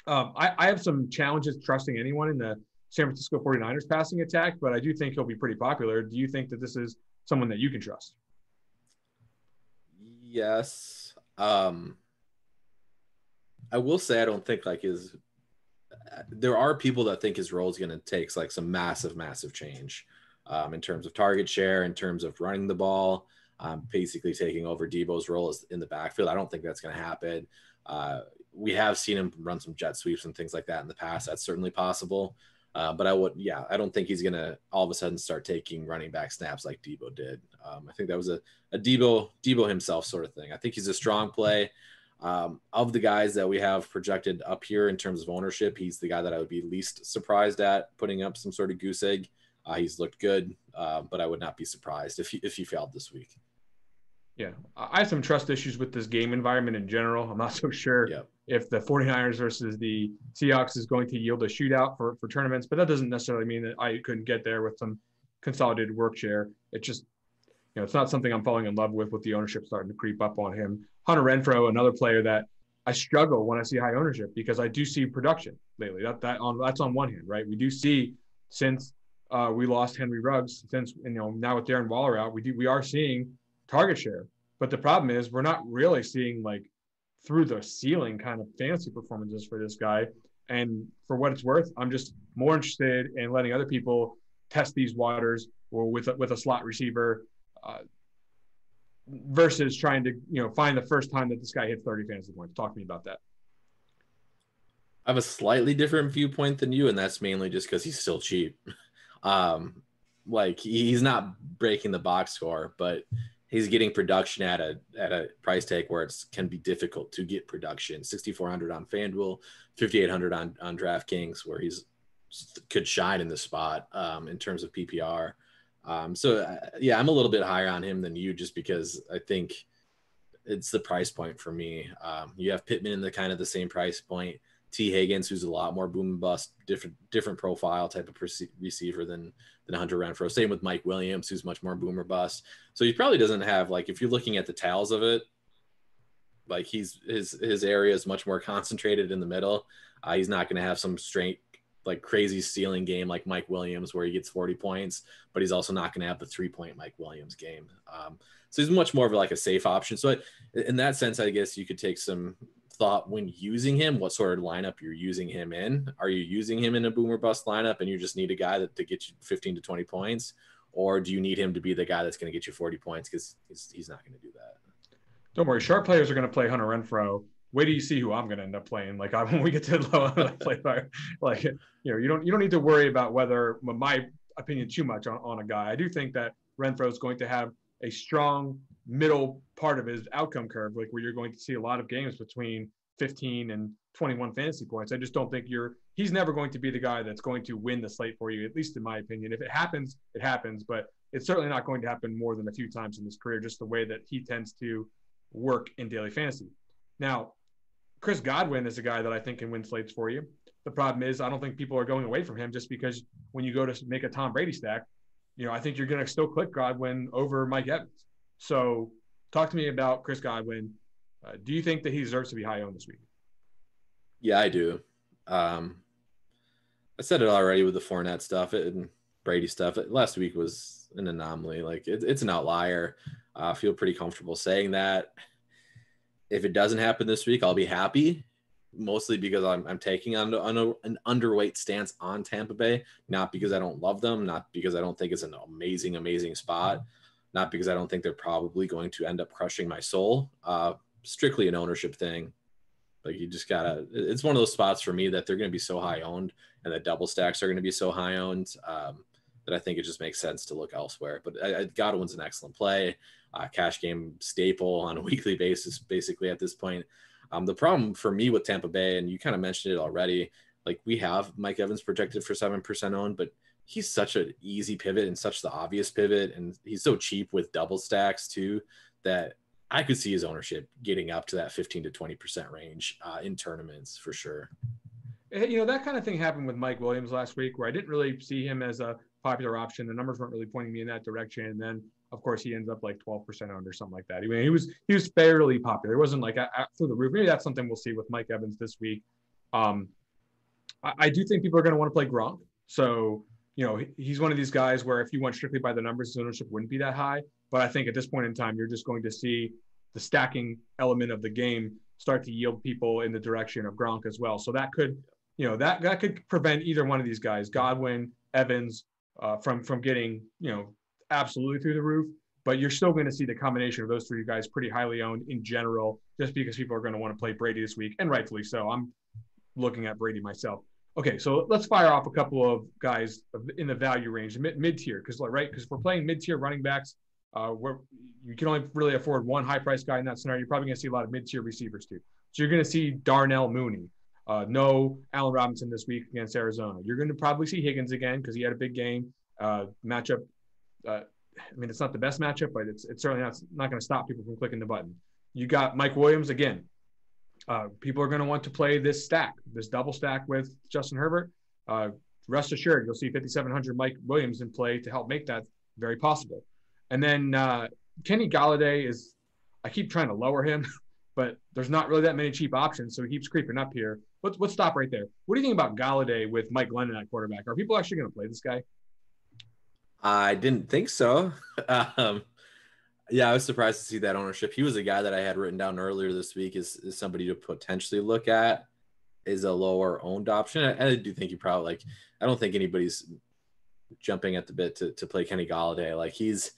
I have some challenges trusting anyone in the San Francisco 49ers passing attack, but I do think he'll be pretty popular. Do you think that this is someone that you can trust? Yes. I will say I don't think there are people that think his role is going to take like some massive change in terms of target share, in terms of running the ball, basically taking over Debo's role in the backfield. I don't think that's going to happen. We have seen him run some jet sweeps and things like that in the past. That's certainly possible. But I don't think he's going to all of a sudden start taking running back snaps like Debo did. I think that was a Debo himself sort of thing. I think he's a strong play. Of the guys that we have projected up here in terms of ownership, he's the guy that I would be least surprised at putting up some sort of goose egg. He's looked good, but I would not be surprised if he failed this week. Yeah, I have some trust issues with this game environment in general. I'm not so sure if the 49ers versus the Seahawks is going to yield a shootout for tournaments, but that doesn't necessarily mean that I couldn't get there with some consolidated work share. It's just, it's not something I'm falling in love with the ownership starting to creep up on him. Hunter Renfrow, another player that I struggle when I see high ownership because I do see production lately. That's on one hand, right? We do see since we lost Henry Ruggs, since now with Darren Waller out, we are seeing target share. But the problem is we're not really seeing like through the ceiling kind of fantasy performances for this guy. And for what it's worth, I'm just more interested in letting other people test these waters or with a slot receiver versus trying to find the first time that this guy hits 30 fantasy points. Talk to me about that. I have a slightly different viewpoint than you, and that's mainly just because he's still cheap. Like he's not breaking the box score, but he's getting production at a price tag where it can be difficult to get production. 6,400 on FanDuel, 5,800 on DraftKings, where he's could shine in the spot in terms of PPR. So I'm a little bit higher on him than you, just because I think it's the price point for me. You have Pittman in the kind of the same price point. T. Higgins, who's a lot more boom and bust, different profile type of receiver than Hunter Renfrow. Same with Mike Williams, who's much more boom or bust. So he probably doesn't have, like, if you're looking at the tails of it, like his area is much more concentrated in the middle. He's not going to have some straight, like crazy ceiling game like Mike Williams where he gets 40 points, but he's also not going to have the 3-point Mike Williams game. So he's much more of like a safe option. So in that sense, I guess you could take some thought when using him, what sort of lineup you're using him in. Are you using him in a boomer bust lineup and you just need a guy to get you 15 to 20 points? Or do you need him to be the guy that's going to get you 40 points? Because he's not going to do that. Don't worry. Sharp players are going to play Hunter Renfrow. Wait till you see who I'm going to end up playing. Like when we get to the low end, play fire. Like, you don't need to worry about whether my opinion too much on a guy. I do think that Renfrow is going to have a strong middle part of his outcome curve, like where you're going to see a lot of games between 15 and 21 fantasy points. I just don't think he's never going to be the guy that's going to win the slate for you, at least in my opinion. If it happens, it happens, but it's certainly not going to happen more than a few times in his career, just the way that he tends to work in daily fantasy. Now, Chris Godwin is a guy that I think can win slates for you. The problem is I don't think people are going away from him just because when you go to make a Tom Brady stack, I think you're going to still click Godwin over Mike Evans. So talk to me about Chris Godwin. Do you think that he deserves to be high owned this week? Yeah, I do. I said it already with the Fournette stuff and Brady stuff. Last week was an anomaly. Like it's an outlier. I feel pretty comfortable saying that. If it doesn't happen this week, I'll be happy, mostly because I'm taking on an underweight stance on Tampa Bay, not because I don't love them, not because I don't think it's an amazing spot, not because I don't think they're probably going to end up crushing my soul. Strictly an ownership thing. Like you just gotta, it's one of those spots for me that they're going to be so high owned and the double stacks are going to be so high owned that I think it just makes sense to look elsewhere. But Godwin's an excellent play, cash game staple on a weekly basis, basically at this point. The problem for me with Tampa Bay, and you kind of mentioned it already, like we have Mike Evans projected for 7% owned, but he's such an easy pivot and such the obvious pivot. And he's so cheap with double stacks too, that I could see his ownership getting up to that 15 to 20% range in tournaments for sure. That kind of thing happened with Mike Williams last week, where I didn't really see him as a popular option. The numbers weren't really pointing me in that direction. And then, of course, he ends up like 12% owned or something like that. I mean, he was fairly popular. It wasn't like through the roof. Maybe that's something we'll see with Mike Evans this week. I do think people are going to want to play Gronk. So, he's one of these guys where if you went strictly by the numbers, his ownership wouldn't be that high. But I think at this point in time, you're just going to see the stacking element of the game start to yield people in the direction of Gronk as well. So that could that could prevent either one of these guys, Godwin, Evans, from getting, absolutely through the roof. But you're still going to see the combination of those three guys pretty highly owned in general, just because people are going to want to play Brady this week, and rightfully so. I'm looking at Brady myself. Okay, so let's fire off a couple of guys in the value range, mid-tier, because if we're playing mid-tier running backs, where you can only really afford one high-priced guy in that scenario, you're probably going to see a lot of mid-tier receivers too. So you're going to see Darnell Mooney. No Allen Robinson this week against Arizona. You're going to probably see Higgins again because he had a big game. Matchup. It's not the best matchup, but it's certainly not going to stop people from clicking the button. You got Mike Williams again. People are going to want to play this double stack with Justin Herbert. Rest assured, you'll see 5,700 Mike Williams in play to help make that very possible. And then Kenny Galladay I keep trying to lower him, but there's not really that many cheap options, so he keeps creeping up here. Let's stop right there. What do you think about Galladay with Mike Glennon at quarterback? Are people actually going to play this guy? I didn't think so. Yeah, I was surprised to see that ownership. He was a guy that I had written down earlier this week as somebody to potentially look at is a lower owned option. I do think I don't think anybody's jumping at the bit to play Kenny Galladay.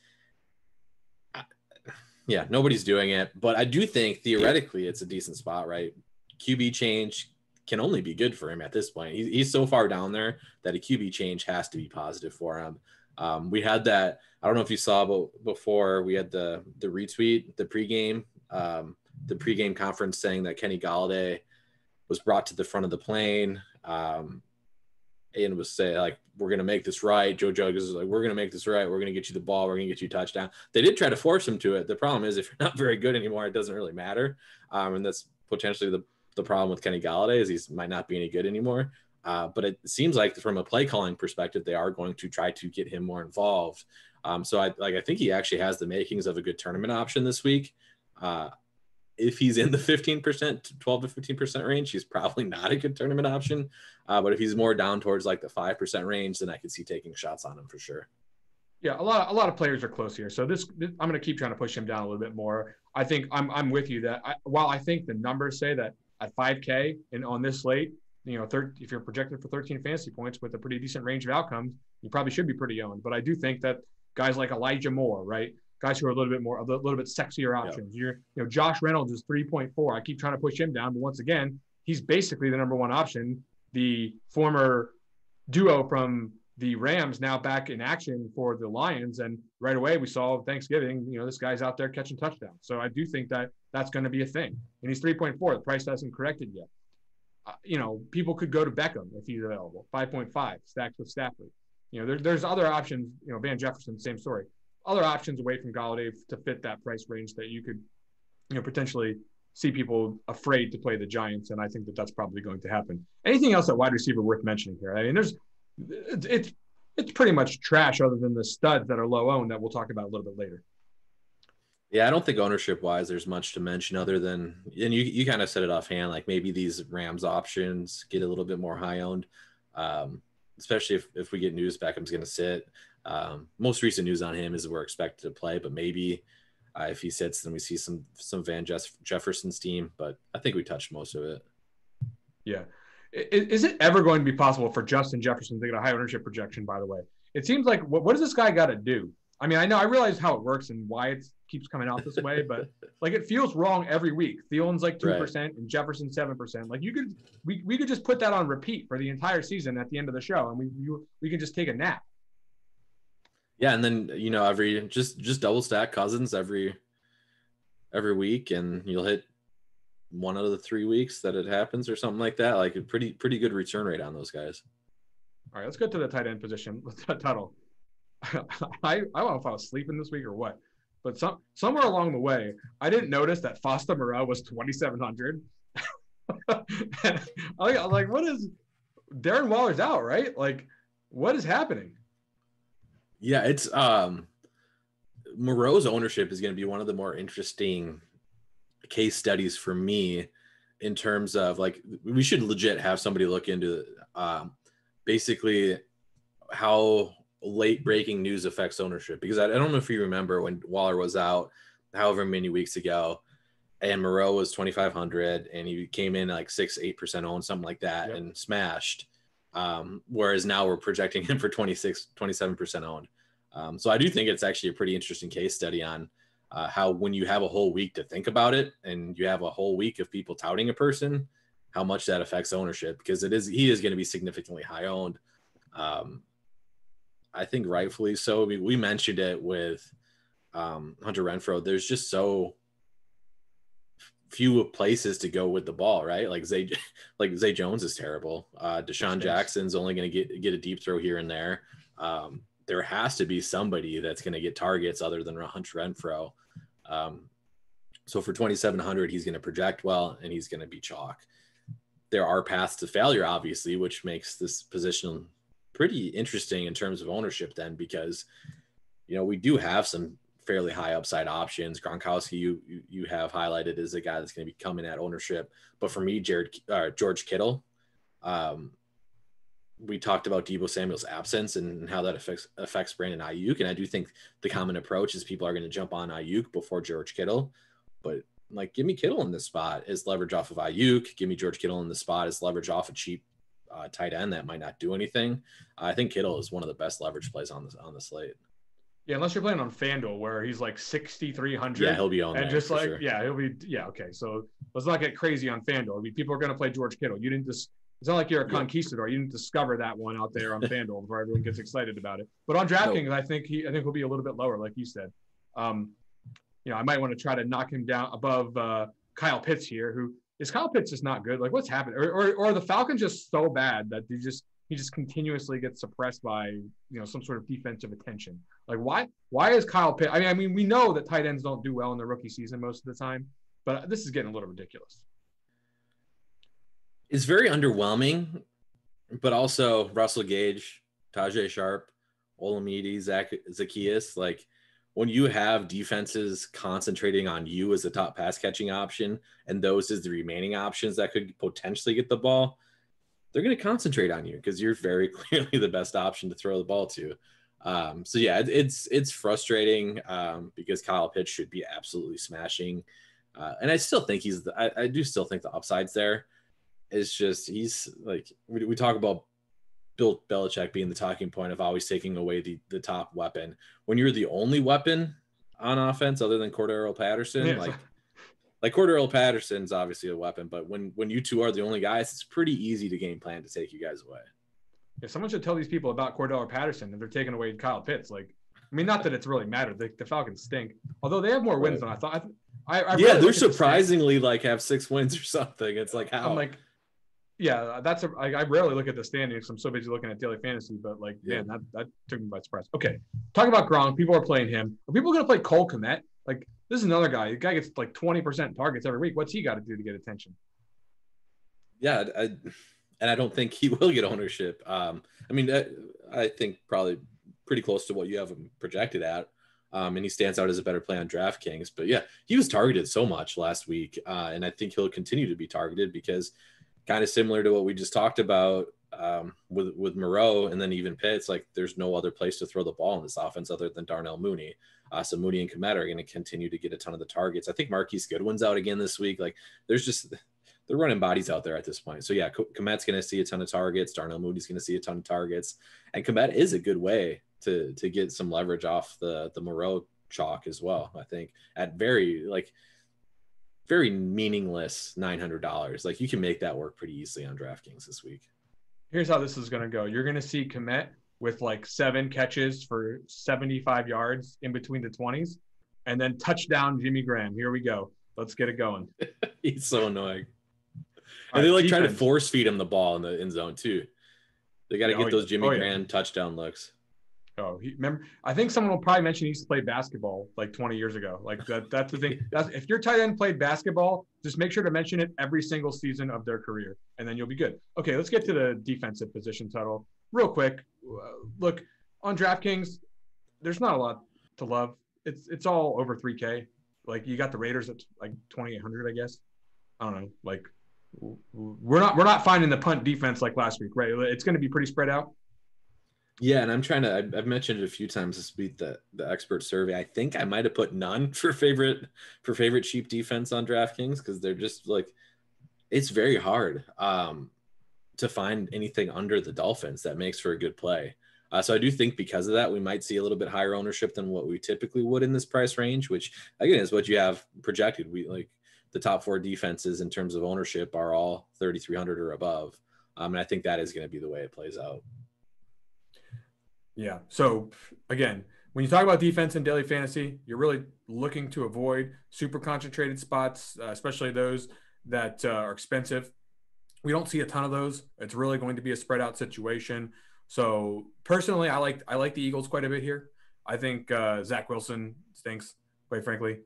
Nobody's doing it, but I do think theoretically it's a decent spot, right? QB change can only be good for him at this point. He's so far down there that a QB change has to be positive for him. We had that. I don't know if you saw, but before we had the retweet, the pregame conference saying that Kenny Galladay was brought to the front of the plane, and was saying we're going to make this right. Joe Judge is we're going to make this right. We're going to get you the ball. We're going to get you a touchdown. They did try to force him to it. The problem is if you're not very good anymore, it doesn't really matter. And that's potentially the problem with Kenny Galladay is he might not be any good anymore. But it seems like from a play calling perspective, they are going to try to get him more involved. So I think he actually has the makings of a good tournament option this week. If he's in the 15%, 12 to 15% range, he's probably not a good tournament option. But if he's more down towards the 5% range, then I could see taking shots on him for sure. Yeah, a lot of players are close here. So I'm going to keep trying to push him down a little bit more. I think I'm with you that while I think the numbers say that at 5K and on this slate, if you're projected for 13 fantasy points with a pretty decent range of outcomes, you probably should be pretty owned. But I do think that guys like Elijah Moore, right? Guys who are a little bit sexier options. Yeah. Josh Reynolds is 3.4. I keep trying to push him down, but once again, he's basically the number one option. The former duo from the Rams now back in action for the Lions, and right away we saw Thanksgiving. This guy's out there catching touchdowns. So I do think that that's going to be a thing. And he's 3.4. The price hasn't corrected yet. People could go to Beckham if he's available. 5.5 stacked with Stafford. There's other options. Van Jefferson, same story. Other options away from Galladay to fit that price range that you could, potentially see people afraid to play the Giants, and I think that that's probably going to happen. Anything else at wide receiver worth mentioning here? I mean, it's pretty much trash other than the studs that are low owned that we'll talk about a little bit later. Yeah, I don't think ownership wise there's much to mention other than, and you kind of said it offhand, maybe these Rams options get a little bit more high owned, especially if we get news Beckham's going to sit. Most recent news on him is we're expected to play, but maybe if he sits, then we see some Van Jefferson's team. But I think we touched most of it. Yeah. Is it ever going to be possible for Justin Jefferson to get a high ownership projection, by the way? It seems like, what does this guy got to do? I mean, I realize how it works and why it keeps coming out this way, but it feels wrong every week. Thielen's 2% right, and Jefferson 7%. We could just put that on repeat for the entire season at the end of the show, and we can just take a nap. Yeah, and then every just double stack Cousins every week, and you'll hit one out of the 3 weeks that it happens or something like that. A pretty good return rate on those guys. All right, let's get to the tight end position. Tuttle. I don't know if I was sleeping this week or what, but somewhere along the way, I didn't notice that Foster Moreau was 2,700. I'm like, what is Darren Waller's out, right? What is happening? Yeah, it's Moreau's ownership is going to be one of the more interesting case studies for me in terms of we should legit have somebody look into basically how late breaking news affects ownership, because I don't know if you remember when Waller was out however many weeks ago, and Moreau was 2,500, and he came in like 6-8% owned, something like that, Yep. and smashed. Whereas now we're projecting him for 27% owned. So I do think it's actually a pretty interesting case study on how when you have a whole week to think about it, and you have a whole week of people touting a person, how much that affects ownership, because he is going to be significantly high owned. I think rightfully so. I mean, we mentioned it with Hunter Renfrow. There's just so few places to go with the ball, right? Like Zay Jones is terrible. Deshaun Jackson's only going to get a deep throw here and there. There has to be somebody that's going to get targets other than Hunter Renfrow. So for 2,700, he's going to project well, and he's going to be chalk. There are paths to failure, obviously, which makes this position pretty interesting in terms of ownership then, because, we do have some fairly high upside options. Gronkowski, you have highlighted as a guy that's going to be coming at ownership. But for me, George Kittle, we talked about Deebo Samuel's absence and how that affects Brandon Ayuk. And I do think the common approach is people are going to jump on Ayuk before George Kittle. But give me Kittle in this spot as leverage off of Ayuk. Give me George Kittle in the spot as leverage off a cheap tight end that might not do anything. I think Kittle is one of the best leverage plays on the slate. Yeah, unless you're playing on FanDuel where he's like 6,300. Yeah, he'll be on and there. Just sure. He'll be. Yeah, okay. So let's not get crazy on FanDuel. I mean, people are going to play George Kittle. You didn't just. It's not like you're a conquistador. You didn't discover that one out there on FanDuel before everyone gets excited about it. But on DraftKings, I think he'll be a little bit lower, like you said. I might want to try to knock him down above Kyle Pitts here. Who is Kyle Pitts just not good? Like, what's happened? Or the Falcons just so bad that he just continuously gets suppressed by some sort of defensive attention. Like, why is Kyle Pitts? I mean, we know that tight ends don't do well in the rookie season most of the time, but this is getting a little ridiculous. It's very underwhelming, but also Russell Gage, Tajay Sharp, Olamide, Zacchaeus. Like, when you have defenses concentrating on you as the top pass catching option, and those as the remaining options that could potentially get the ball, they're going to concentrate on you because you're very clearly the best option to throw the ball to. So yeah, it's frustrating because Kyle Pitts should be absolutely smashing. And I still think I do still think the upside's there. It's just, he's like, we talk about Bill Belichick being the talking point of always taking away the top weapon. When you're the only weapon on offense other than Cordero Patterson, like Cordero Patterson's obviously a weapon, but when you two are the only guys, it's pretty easy to game plan to take you guys away. Yeah, someone should tell these people about Cordero Patterson that they're taking away Kyle Pitts. Like, I mean, not that it's really mattered. The Falcons stink, although they have more wins than I thought. They're surprisingly have 6 wins or something. It's like, how? I'm like, yeah, I rarely look at the standings. I'm so busy looking at daily fantasy, but man, that took me by surprise. Okay, talking about Gronk, people are playing him. Are people going to play Cole Kmet? Like, this is another guy. The guy gets like 20% targets every week. What's he got to do to get attention? Yeah, and I don't think he will get ownership. I mean, I think probably pretty close to what you have him projected at. And he stands out as a better play on DraftKings. But yeah, he was targeted so much last week, and I think he'll continue to be targeted because kind of similar to what we just talked about with Moreau and then even Pitts, like there's no other place to throw the ball in this offense other than Darnell Mooney. So Mooney and Kmet are going to continue to get a ton of the targets. I think Marquise Goodwin's out again this week. Like they're running bodies out there at this point. So yeah, Kmet's going to see a ton of targets. Darnell Mooney's going to see a ton of targets, and Kmet is a good way to get some leverage off the Moreau chalk as well. I think at very meaningless $900. Like, you can make that work pretty easily on DraftKings this week. Here's how this is going to go. You're going to see Kmet with 7 catches for 75 yards in between the 20s, and then touchdown Jimmy Graham. Here we go. Let's get it going. He's so annoying. And they try to force feed him the ball in the end zone too. They got to get those Jimmy Graham touchdown looks. Oh, remember? I think someone will probably mention he used to play basketball 20 years ago. That's the thing. If your tight end played basketball, just make sure to mention it every single season of their career, and then you'll be good. Okay, let's get to the defensive position total real quick. Look, on DraftKings, there's not a lot to love. It's all over 3K. You got the Raiders at 2,800, I guess. I don't know. We're not finding the punt defense like last week, right? It's going to be pretty spread out. Yeah, and I'm trying to. I've mentioned it a few times this week, the expert survey. I think I might have put none for favorite cheap defense on DraftKings, because they're just like, it's very hard to find anything under the Dolphins that makes for a good play. So I do think because of that, we might see a little bit higher ownership than what we typically would in this price range, which again is what you have projected. We like the top 4 defenses in terms of ownership are all 3,300 or above, and I think that is going to be the way it plays out. Yeah. So again, when you talk about defense in daily fantasy, you're really looking to avoid super concentrated spots, especially those that are expensive. We don't see a ton of those. It's really going to be a spread out situation. So personally, I like the Eagles quite a bit here. I think Zach Wilson stinks, quite frankly.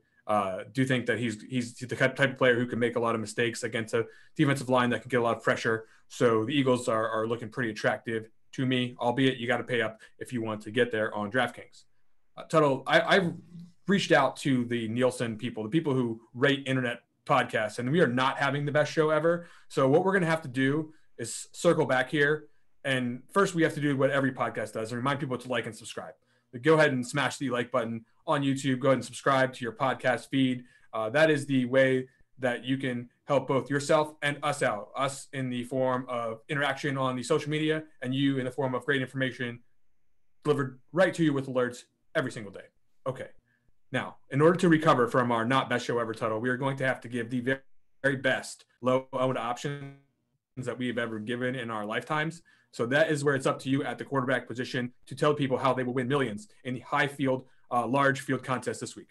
Do think that he's the type of player who can make a lot of mistakes against a defensive line that can get a lot of pressure. So the Eagles are looking pretty attractive to me, albeit you got to pay up if you want to get there on DraftKings. Tuttle, I've reached out to the Nielsen people, the people who rate internet podcasts, and we are not having the best show ever. So what we're going to have to do is circle back here. And first, we have to do what every podcast does and remind people to like and subscribe. Go ahead and smash the like button on YouTube. Go ahead and subscribe to your podcast feed. That is the way that you can help both yourself and us out. Us in the form of interaction on the social media, and you in the form of great information delivered right to you with alerts every single day. Okay. Now, in order to recover from our not best show ever title, we are going to have to give the very, very best low-owned options that we have ever given in our lifetimes. So that is where it's up to you at the quarterback position to tell people how they will win millions in the high field, large field contest this week.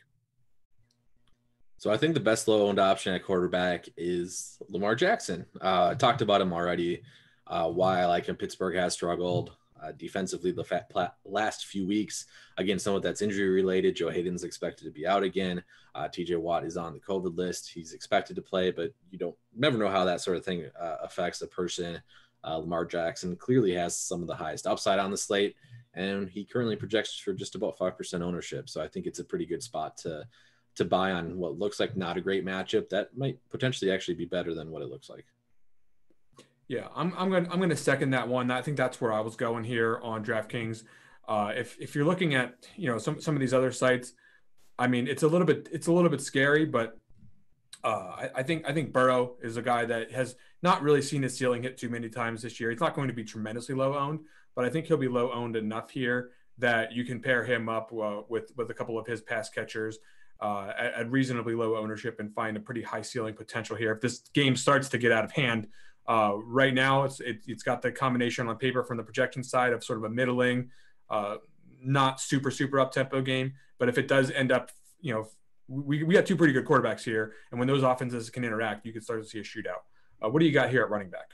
So I think the best low-owned option at quarterback is Lamar Jackson. I talked about him already, why I like him. Pittsburgh has struggled defensively the last few weeks. Again, some of that's injury related. Joe Hayden's expected to be out again. TJ Watt is on the COVID list. He's expected to play, but you never know how that sort of thing affects a person. Lamar Jackson clearly has some of the highest upside on the slate, and he currently projects for just about 5% ownership. So I think it's a pretty good spot to buy on what looks like not a great matchup that might potentially actually be better than what it looks like. Yeah, I'm gonna second that one. I think that's where I was going here on DraftKings. If you're looking at some of these other sites, I mean it's a little bit scary, but I think Burrow is a guy that has not really seen his ceiling hit too many times this year. He's not going to be tremendously low owned, but I think he'll be low owned enough here that you can pair him up with a couple of his pass catchers at reasonably low ownership and find a pretty high ceiling potential here. If this game starts to get out of hand, right now it's got the combination on paper from the projection side of sort of a middling, not super up tempo game. But if it does end up, we got 2 pretty good quarterbacks here, and when those offenses can interact, you can start to see a shootout. What do you got here at running back?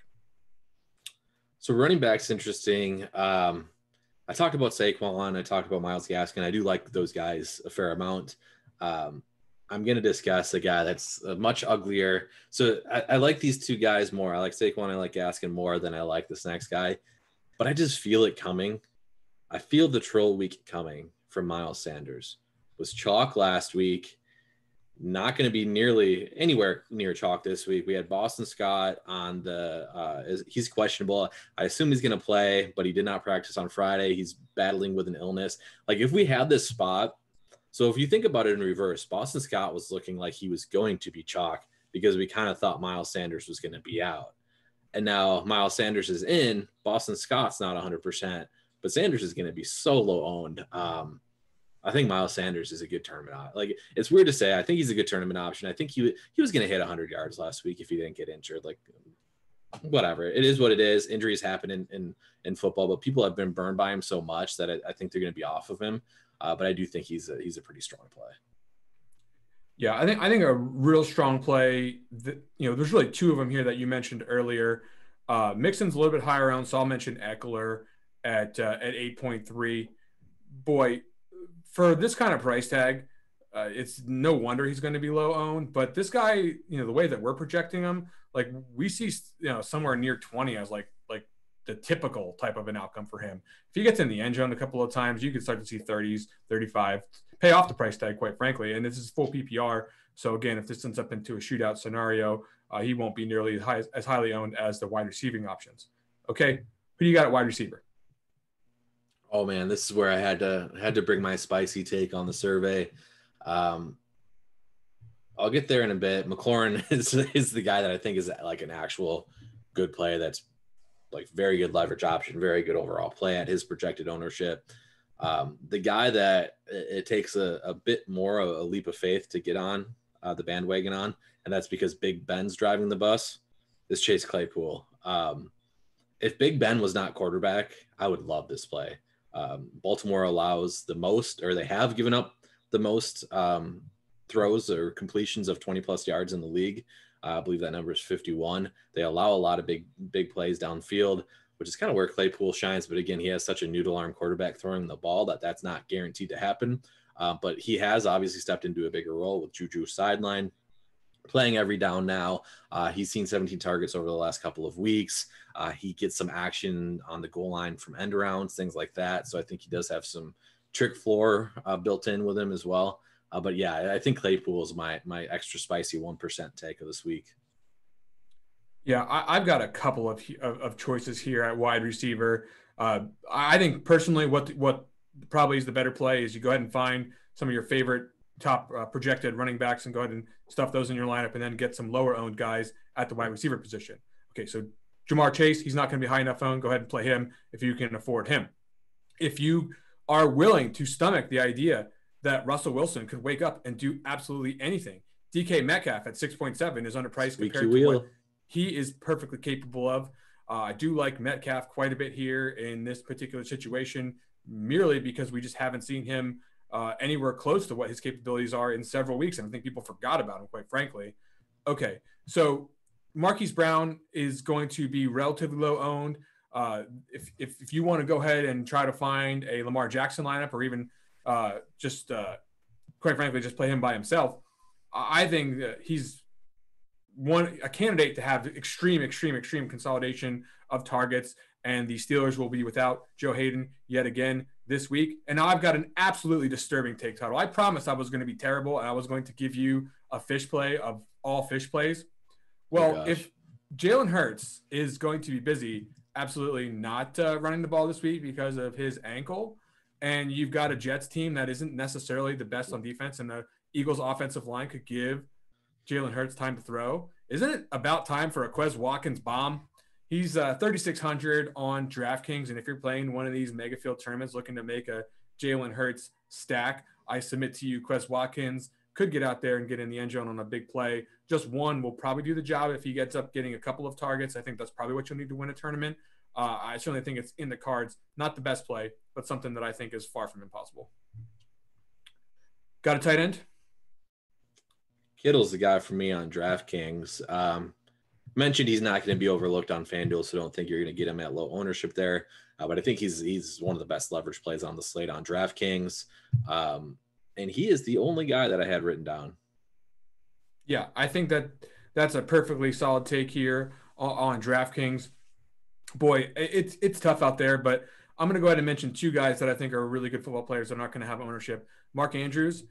So running back's interesting. I talked about Saquon. I talked about Myles Gaskin. I do like those guys a fair amount. I'm going to discuss a guy that's much uglier. So I like these 2 guys more. I like Saquon. I like Gaskin more than I like this next guy. But I just feel it coming. I feel the troll week coming from Miles Sanders. Was chalk last week. Not going to be nearly anywhere near chalk this week. We had Boston Scott on he's questionable. I assume he's going to play, but he did not practice on Friday. He's battling with an illness. Like if we had this spot, so if you think about it in reverse, Boston Scott was looking like he was going to be chalk because we kind of thought Miles Sanders was going to be out. And now Miles Sanders is in. Boston Scott's not 100%, but Sanders is going to be so low owned. I think Miles Sanders is a good tournament. Like it's weird to say. I think he's a good tournament option. I think he was going to hit 100 yards last week if he didn't get injured. Like whatever, it is what it is. Injuries happen in football, but people have been burned by him so much that I think they're going to be off of him. But I do think he's a pretty strong play. Yeah, I think a real strong play. There's really 2 of them here that you mentioned earlier. Mixon's a little bit higher owned, so I'll mention Eckler at 8.3. Boy, for this kind of price tag, it's no wonder he's going to be low owned. But this guy, the way that we're projecting him, like we see, somewhere near 20 as like the typical type of an outcome for him. If he gets in the end zone a couple of times, you can start to see 30s, 35, pay off the price tag, quite frankly. And this is full PPR. So again, if this ends up into a shootout scenario, he won't be nearly as highly owned as the wide receiving options. Okay, who do you got at wide receiver? Oh man, this is where I had to bring my spicy take on the survey. Um, I'll get there in a bit. McLaurin is the guy that I think is like an actual good play. That's like very good leverage option, very good overall play at his projected ownership. The guy that it takes a bit more a leap of faith to get on the bandwagon on, and that's because Big Ben's driving the bus, is Chase Claypool. If Big Ben was not quarterback, I would love this play. Baltimore allows the most, or they have given up the most throws or completions of 20 plus yards in the league. I believe that number is 51. They allow a lot of big plays downfield, which is kind of where Claypool shines. But again, he has such a noodle arm quarterback throwing the ball that's not guaranteed to happen. But he has obviously stepped into a bigger role with Juju sideline, playing every down now. He's seen 17 targets over the last couple of weeks. He gets some action on the goal line from end arounds, things like that. So I think he does have some trick floor built in with him as well. But yeah, I think Claypool is my extra spicy 1% take of this week. Yeah, I've got a couple of choices here at wide receiver. I think personally, what probably is the better play is you go ahead and find some of your favorite top projected running backs and go ahead and stuff those in your lineup, and then get some lower owned guys at the wide receiver position. Okay, so Jamar Chase, he's not going to be high enough owned. Go ahead and play him if you can afford him. If you are willing to stomach the idea that Russell Wilson could wake up and do absolutely anything, DK Metcalf at 6.7 is underpriced compared to what he is perfectly capable of. I do like Metcalf quite a bit here in this particular situation, merely because we just haven't seen him anywhere close to what his capabilities are in several weeks. And I think people forgot about him, quite frankly. Okay, so Marquise Brown is going to be relatively low owned. If you want to go ahead and try to find a Lamar Jackson lineup, or even quite frankly, just play him by himself, I think that he's a candidate to have extreme consolidation of targets, and the Steelers will be without Joe Hayden yet again this week. And now I've got an absolutely disturbing take title. I promised I was going to be terrible and I was going to give you a fish play of all fish plays. Well, if Jalen Hurts is going to be busy, absolutely not running the ball this week because of his ankle, and you've got a Jets team that isn't necessarily the best on defense, and the Eagles offensive line could give Jalen Hurts time to throw, isn't it about time for a Quez Watkins bomb? He's 3,600 on DraftKings, and if you're playing one of these mega field tournaments looking to make a Jalen Hurts stack, I submit to you Quez Watkins could get out there and get in the end zone on a big play. Just one will probably do the job if he gets up getting a couple of targets. I think that's probably what you'll need to win a tournament. I certainly think it's in the cards. Not the best play, but something that I think is far from impossible. Got a tight end? Kittle's the guy for me on DraftKings. Mentioned he's not going to be overlooked on FanDuel, so don't think you're going to get him at low ownership there. But I think he's one of the best leverage plays on the slate on DraftKings. And he is the only guy that I had written down. Yeah, I think that's a perfectly solid take here on DraftKings. Boy, it's tough out there, but I'm going to go ahead and mention two guys that I think are really good football players that are not going to have ownership. Mark Andrews,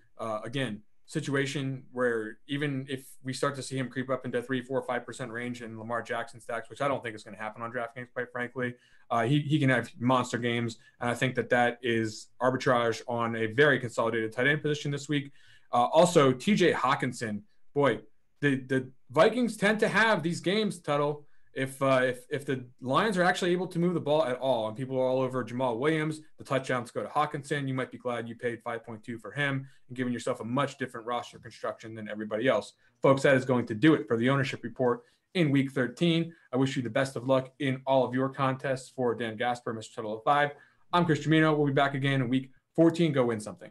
again, situation where even if we start to see him creep up into 3, 4, 5% range in Lamar Jackson stacks, which I don't think is going to happen on DraftKings, quite frankly, he can have monster games. And I think that is arbitrage on a very consolidated tight end position this week. Also, TJ Hawkinson, boy, the Vikings tend to have these games, Tuttle. If the Lions are actually able to move the ball at all, and people are all over Jamal Williams, the touchdowns go to Hawkinson. You might be glad you paid 5.2 for him and giving yourself a much different roster construction than everybody else. Folks, that is going to do it for the ownership report in Week 13. I wish you the best of luck in all of your contests. For Dan Gaspar, Mr. Tuttle 5, I'm Chris Gimino. We'll be back again in Week 14. Go win something.